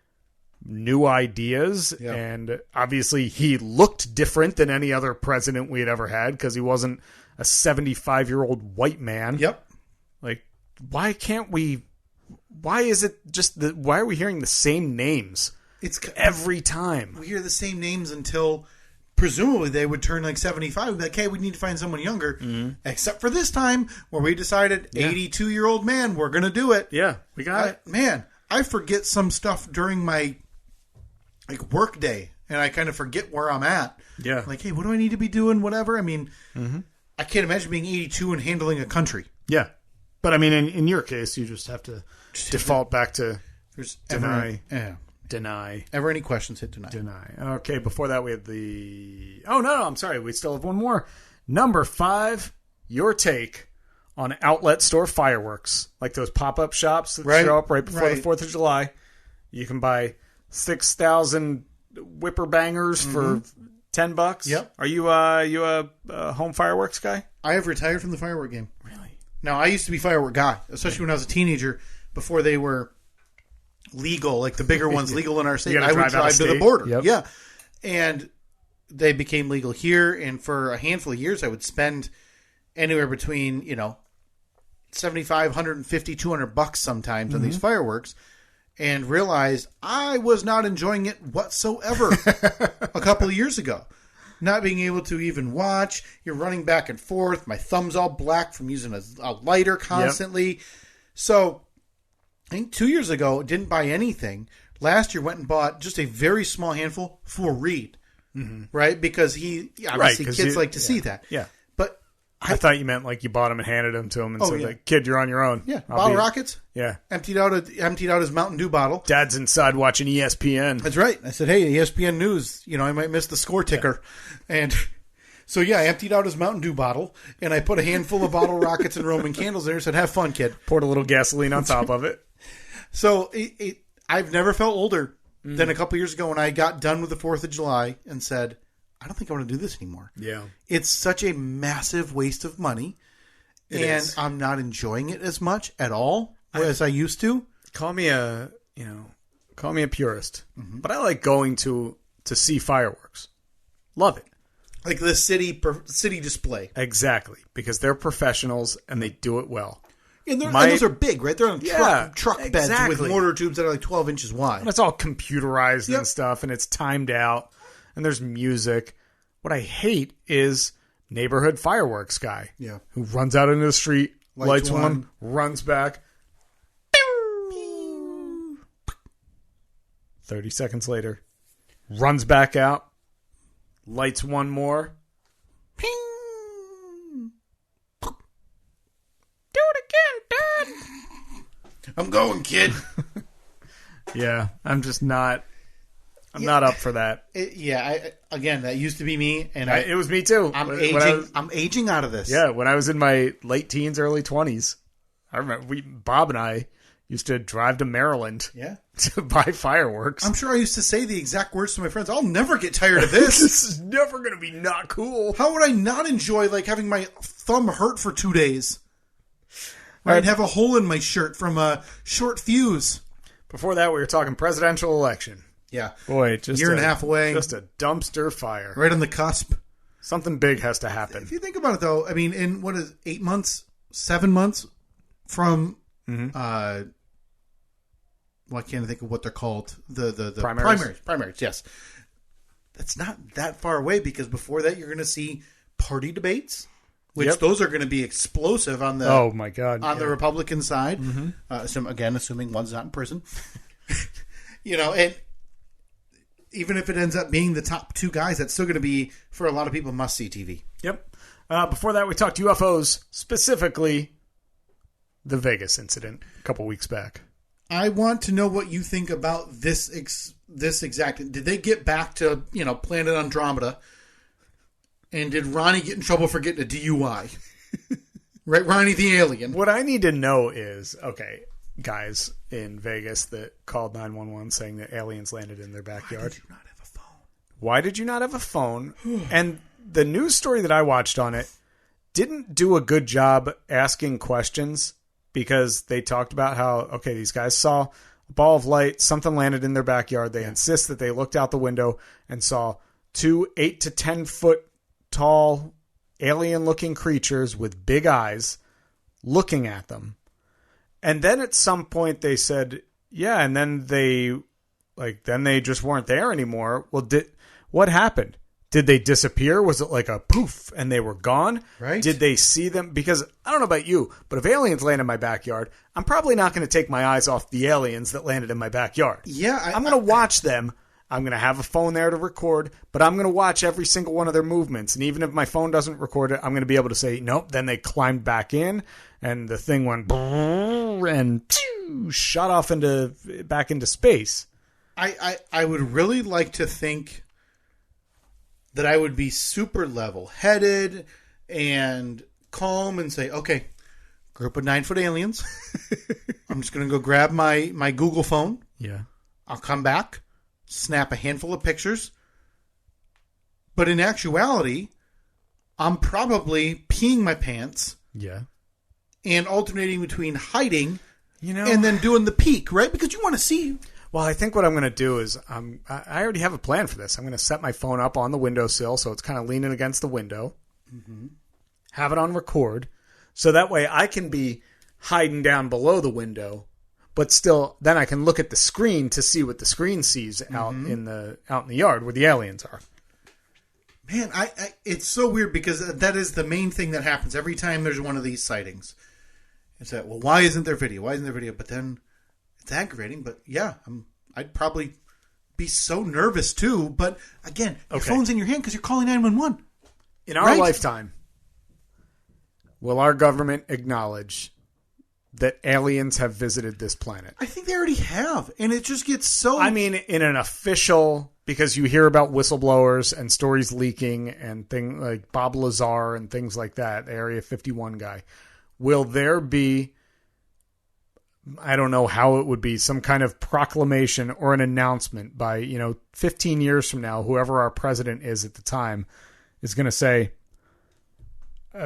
new ideas, and obviously he looked different than any other president we had ever had because he wasn't a 75-year-old white man. Yep. Like, why can't we? Why is it just why are we hearing the same names? It's every time we hear the same names until presumably they would turn like 75. We'd be like, hey, we need to find someone younger. Mm-hmm. Except for this time where we decided 82-year-old man, we're going to do it. Yeah, we got it. Man, I forget some stuff during my work day, and I kind of forget where I'm at. Yeah, like, hey, what do I need to be doing? Whatever. I mean, I can't imagine being 82 and handling a country. Yeah. But I mean, in your case, you just have to default back to deny. Deny. Ever any questions, hit deny. Deny. Okay, before that we have the... Oh, no, I'm sorry. We still have one more. Number 5, your take on outlet store fireworks. Like those pop-up shops that show up right before the 4th of July. You can buy 6,000 whipper bangers for $10. Yep. Are you a home fireworks guy? I have retired from the firework game. Really? Now, I used to be a firework guy, especially when I was a teenager, before they were legal, like the bigger ones legal in our state. I would drive to the border. Yep. Yeah. And they became legal here, and for a handful of years, I would spend anywhere between, $75, $150, $200 sometimes on these fireworks, and realized I was not enjoying it whatsoever a couple of years ago. Not being able to even watch. You're running back and forth. My thumb's all black from using a lighter constantly. Yep. So, I think 2 years ago, didn't buy anything. Last year, went and bought just a very small handful for Reed. Right? Because kids like to see that. Yeah. But I thought you meant like you bought them and handed them to him and said, like, kid, you're on your own. Yeah. Bottle rockets. Yeah. Emptied out his Mountain Dew bottle. Dad's inside watching ESPN. That's right. I said, hey, ESPN News, I might miss the score ticker. Yeah. And so, I emptied out his Mountain Dew bottle, and I put a handful of bottle rockets and Roman candles there and said, have fun, kid. Poured a little gasoline on top of it. So I've never felt older than a couple years ago when I got done with the 4th of July and said, I don't think I want to do this anymore. Yeah. It's such a massive waste of money, and I'm not enjoying it as much at all as I used to. Call me a purist, but I like going to see fireworks. Love it. Like the city display. Exactly, because they're professionals and they do it well. And those are big, right? They're on truck beds with mortar tubes that are like 12 inches wide. And it's all computerized and stuff, and it's timed out, and there's music. What I hate is neighborhood fireworks guy who runs out into the street, lights one, runs back. 30 seconds later, runs back out, lights one more. Ping! Do it again, Dad! I'm going, kid. Yeah, I'm just not... I'm not up for that. Again, that used to be me, and it was me too. I'm aging out of this. Yeah, when I was in my late teens, early 20s, I remember Bob and I used to drive to Maryland to buy fireworks. I'm sure I used to say the exact words to my friends. I'll never get tired of this. This is never going to be not cool. How would I not enjoy having my thumb hurt for 2 days? I'd have a hole in my shirt from a short fuse. Before that, we were talking presidential election. Yeah. Boy, just year and a half away. Just a dumpster fire. Right on the cusp. Something big has to happen. If you think about it, though, I mean, in 8 months, 7 months from, I can't think of what they're called. The primaries. Primaries, yes. That's not that far away because before that, you're going to see party debates, which those are going to be explosive on the the Republican side. Assuming one's not in prison. And even if it ends up being the top 2 guys, that's still going to be, for a lot of people, must-see TV. Yep. Before that, we talked UFOs, specifically the Vegas incident a couple weeks back. I want to know what you think about this exact... Did they get back to, Planet Andromeda? And did Ronnie get in trouble for getting a DUI? Right, Ronnie the alien. What I need to know is, guys in Vegas that called 911 saying that aliens landed in their backyard. Why did you not have a phone? And the news story that I watched on it didn't do a good job asking questions because they talked about how, these guys saw a ball of light, something landed in their backyard. They insist that they looked out the window and saw 2 8 to 10 foot tall alien-looking creatures with big eyes looking at them. And then at some point they said, and then they just weren't there anymore. Well, what happened? Did they disappear? Was it like a poof and they were gone? Right. Did they see them? Because I don't know about you, but if aliens land in my backyard, I'm probably not going to take my eyes off the aliens that landed in my backyard. Yeah. I'm going to watch them. I'm going to have a phone there to record, but I'm going to watch every single one of their movements. And even if my phone doesn't record it, I'm going to be able to say, nope. Then they climbed back in, and the thing went and shot off back into space. I would really like to think that I would be super level-headed and calm and say, okay, group of 9-foot aliens. I'm just going to go grab my Google phone. Yeah. I'll come back, snap a handful of pictures. But in actuality, I'm probably peeing my pants. Yeah. And alternating between hiding and then doing the peek, right? Because you want to see. Well, I think what I'm going to do is I already have a plan for this. I'm going to set my phone up on the windowsill so it's kind of leaning against the window. Mm-hmm. Have it on record. So that way I can be hiding down below the window, but still then I can look at the screen to see what the screen sees out in the yard where the aliens are. Man, it's so weird because that is the main thing that happens every time there's one of these sightings. It's that, well, why isn't there video? Why isn't there video? But then it's aggravating. But yeah, I'd probably be so nervous too. But again, your phone's in your hand because you're calling 911. In our lifetime, will our government acknowledge that aliens have visited this planet? I think they already have. And it just gets so... I mean, in an official... Because you hear about whistleblowers and stories leaking and things like Bob Lazar and things like that, the Area 51 guy. Will there be... I don't know how it would be, some kind of proclamation or an announcement by, 15 years from now, whoever our president is at the time is going to say...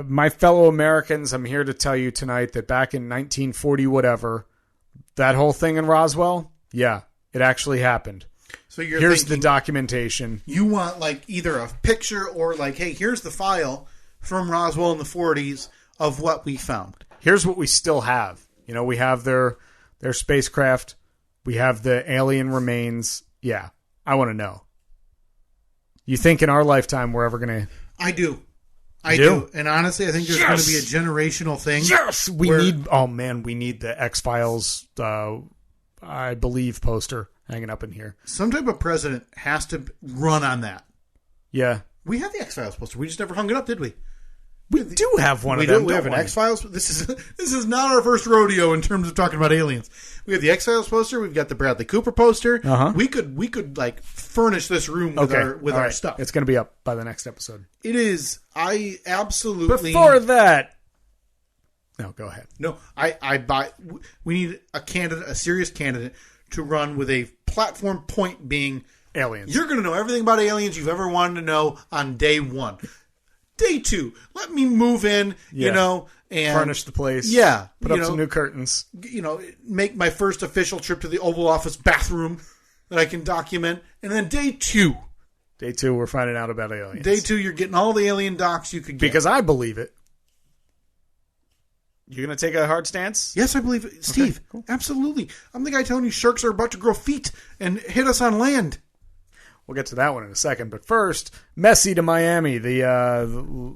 my fellow Americans, I'm here to tell you tonight that back in 1940 whatever, that whole thing in Roswell, yeah, it actually happened. So you're here's the documentation. You want like either a picture or like, hey, here's the file from Roswell in the 40s of what we found. Here's what we still have. We have their spacecraft. We have the alien remains. Yeah, I want to know. You think in our lifetime we're ever going to... I do. I do. And honestly, I think there's going to be a generational thing. Yes! We need the X-Files, I believe, poster hanging up in here. Some type of president has to run on that. Yeah. We have the X-Files poster. We just never hung it up, did we? We do have one of them. We have an X-Files. This is not our first rodeo in terms of talking about aliens. We have the X-Files poster. We've got the Bradley Cooper poster. Uh-huh. We could like furnish this room with our stuff. It's going to be up by the next episode. It is. I absolutely. Before that, no, go ahead. No, I buy. We need a candidate, a serious candidate, to run with a platform point being aliens. You're going to know everything about aliens you've ever wanted to know on day 1. Day 2, let me move in, and furnish the place. Yeah. Put up some new curtains. Make my first official trip to the Oval Office bathroom that I can document. And then day 2. Day 2, we're finding out about aliens. Day 2, you're getting all the alien docs you could get. Because I believe it. You're going to take a hard stance? Yes, I believe it. Steve, okay, cool. Absolutely. I'm the guy telling you sharks are about to grow feet and hit us on land. We'll get to that one in a second. But first, Messi to Miami. The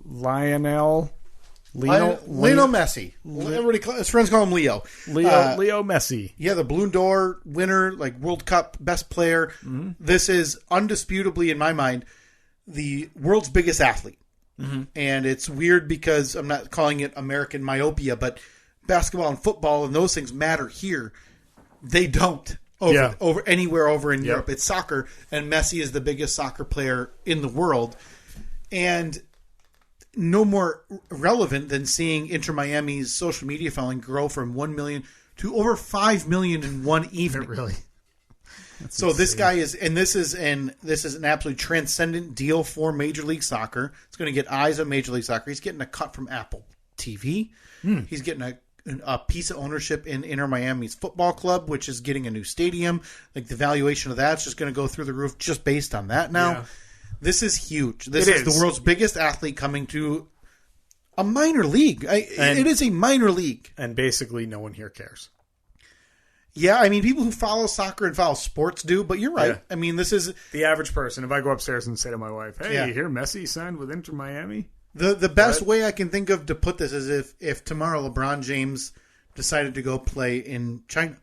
Lionel Messi. His friends call him Leo. Leo Messi. Yeah, the Ballon d'Or winner, like World Cup best player. Mm-hmm. This is undisputably, in my mind, the world's biggest athlete. Mm-hmm. And it's weird because I'm not calling it American myopia, but basketball and football and those things matter here. They don't. Over anywhere over in Europe. It's soccer, and Messi is the biggest soccer player in the world. And no more relevant than seeing Inter Miami's social media following grow from 1 million to over 5 million in one evening. Really? So insane. This guy is, and this is an absolute transcendent deal for Major League Soccer. It's going to get eyes on Major League Soccer. He's getting a cut from Apple TV. He's getting a piece of ownership in Inter Miami's football club, which is getting a new stadium. Like the valuation of that's just going to go through the roof just based on that now. Yeah. This is huge. This is the world's biggest athlete coming to a minor league. It is a minor league. And basically no one here cares. Yeah, I mean, people who follow soccer and follow sports do, but you're right. Yeah. I mean, this is... The average person, if I go upstairs and say to my wife, hey, you hear Messi signed with Inter Miami? The best way I can think of to put this is if tomorrow LeBron James decided to go play in China.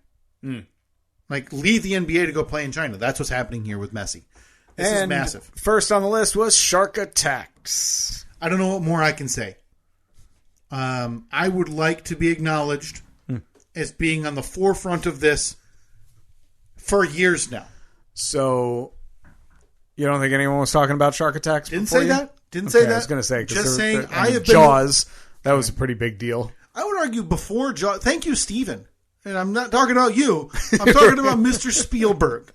Like, leave the NBA to go play in China. That's what's happening here with Messi. This is massive. First on the list was shark attacks. I don't know what more I can say. I would like to be acknowledged as being on the forefront of this for years now. So, you don't think anyone was talking about shark attacks? Didn't say that. I was going to say, just saying. I have Jaws. That was a pretty big deal. I would argue before Jaws. Thank you, Steven. And I'm not talking about you. I'm talking about Mr. Spielberg.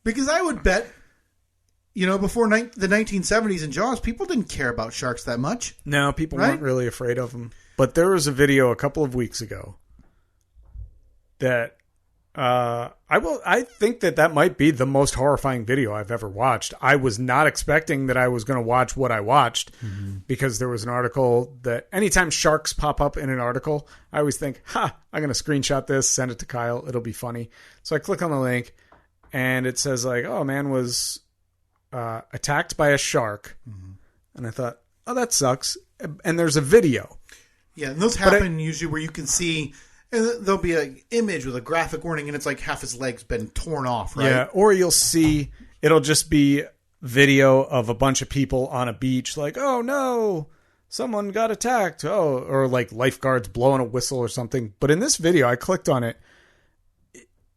Because I would bet, before the 1970s in Jaws, people didn't care about sharks that much. No, people weren't really afraid of them. But there was a video a couple of weeks ago that I think that might be the most horrifying video I've ever watched. I was not expecting that I was going to watch what I watched because there was an article that anytime sharks pop up in an article, I always think, I'm going to screenshot this, send it to Kyle. It'll be funny. So I click on the link and it says like, oh, man was attacked by a shark. And I thought, oh, that sucks. And there's a video. Yeah, and those happen usually where you can see... And there'll be an image with a graphic warning, and it's like half his leg's been torn off, right? Yeah, or you'll see, it'll just be video of a bunch of people on a beach, like, oh no, someone got attacked. Oh, or like lifeguards blowing a whistle or something. But in this video, I clicked on it.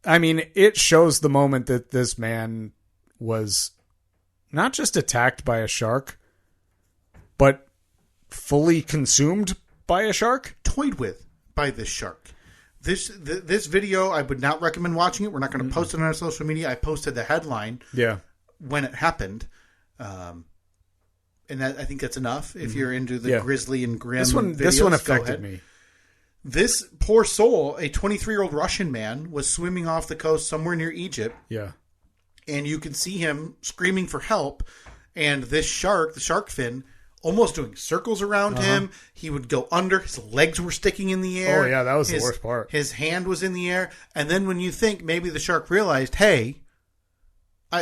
I mean, it shows the moment that this man was not just attacked by a shark, but fully consumed by a shark. Toyed with by this shark. This video, I would not recommend watching it. We're not going to post it on our social media. I posted the headline when it happened. And I think that's enough if you're into the grisly and grim videos. This one affected me. This poor soul, a 23-year-old Russian man, was swimming off the coast somewhere near Egypt. Yeah. And you can see him screaming for help. And this shark, the shark fin, almost doing circles around him. He would go under. His legs were sticking in the air. Oh, yeah, that was the worst part. His hand was in the air. And then when you think maybe the shark realized, hey,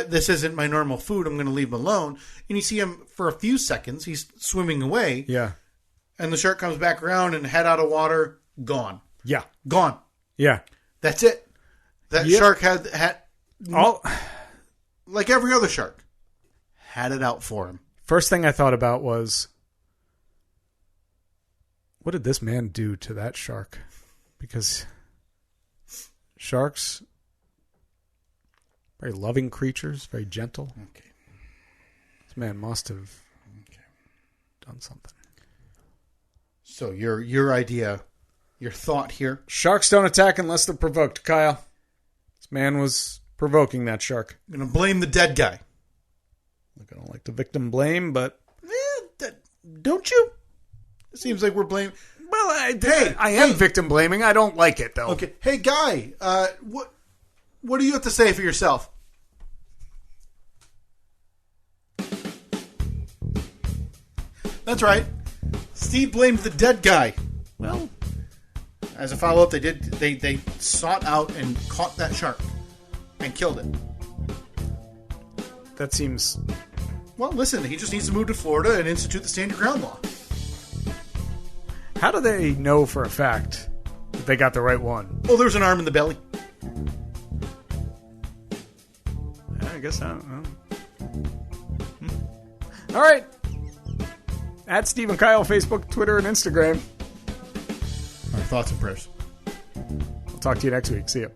this isn't my normal food, I'm going to leave him alone. And you see him for a few seconds. He's swimming away. Yeah. And the shark comes back around and head out of water, gone. Yeah. Gone. Yeah. That's it. That shark had like every other shark, had it out for him. First thing I thought about was, what did this man do to that shark? Because sharks, very loving creatures, very gentle. Okay. This man must have done something. So your idea, your thought here? Sharks don't attack unless they're provoked, Kyle. This man was provoking that shark. I'm going to blame the dead guy. Look, I don't like the victim blame, but... don't you? It seems like we're blaming... Well, I am victim blaming. I don't like it, though. Okay. Hey, Guy, what do you have to say for yourself? That's right. Steve blamed the dead guy. Well, as a follow-up, they sought out and caught that shark and killed it. That seems... Well, listen, he just needs to move to Florida and institute the stand your ground law. How do they know for a fact that they got the right one? Oh, there's an arm in the belly. I guess I don't know. All right. At Steve and Kyle, Facebook, Twitter, and Instagram. Our thoughts and prayers. I'll talk to you next week. See ya.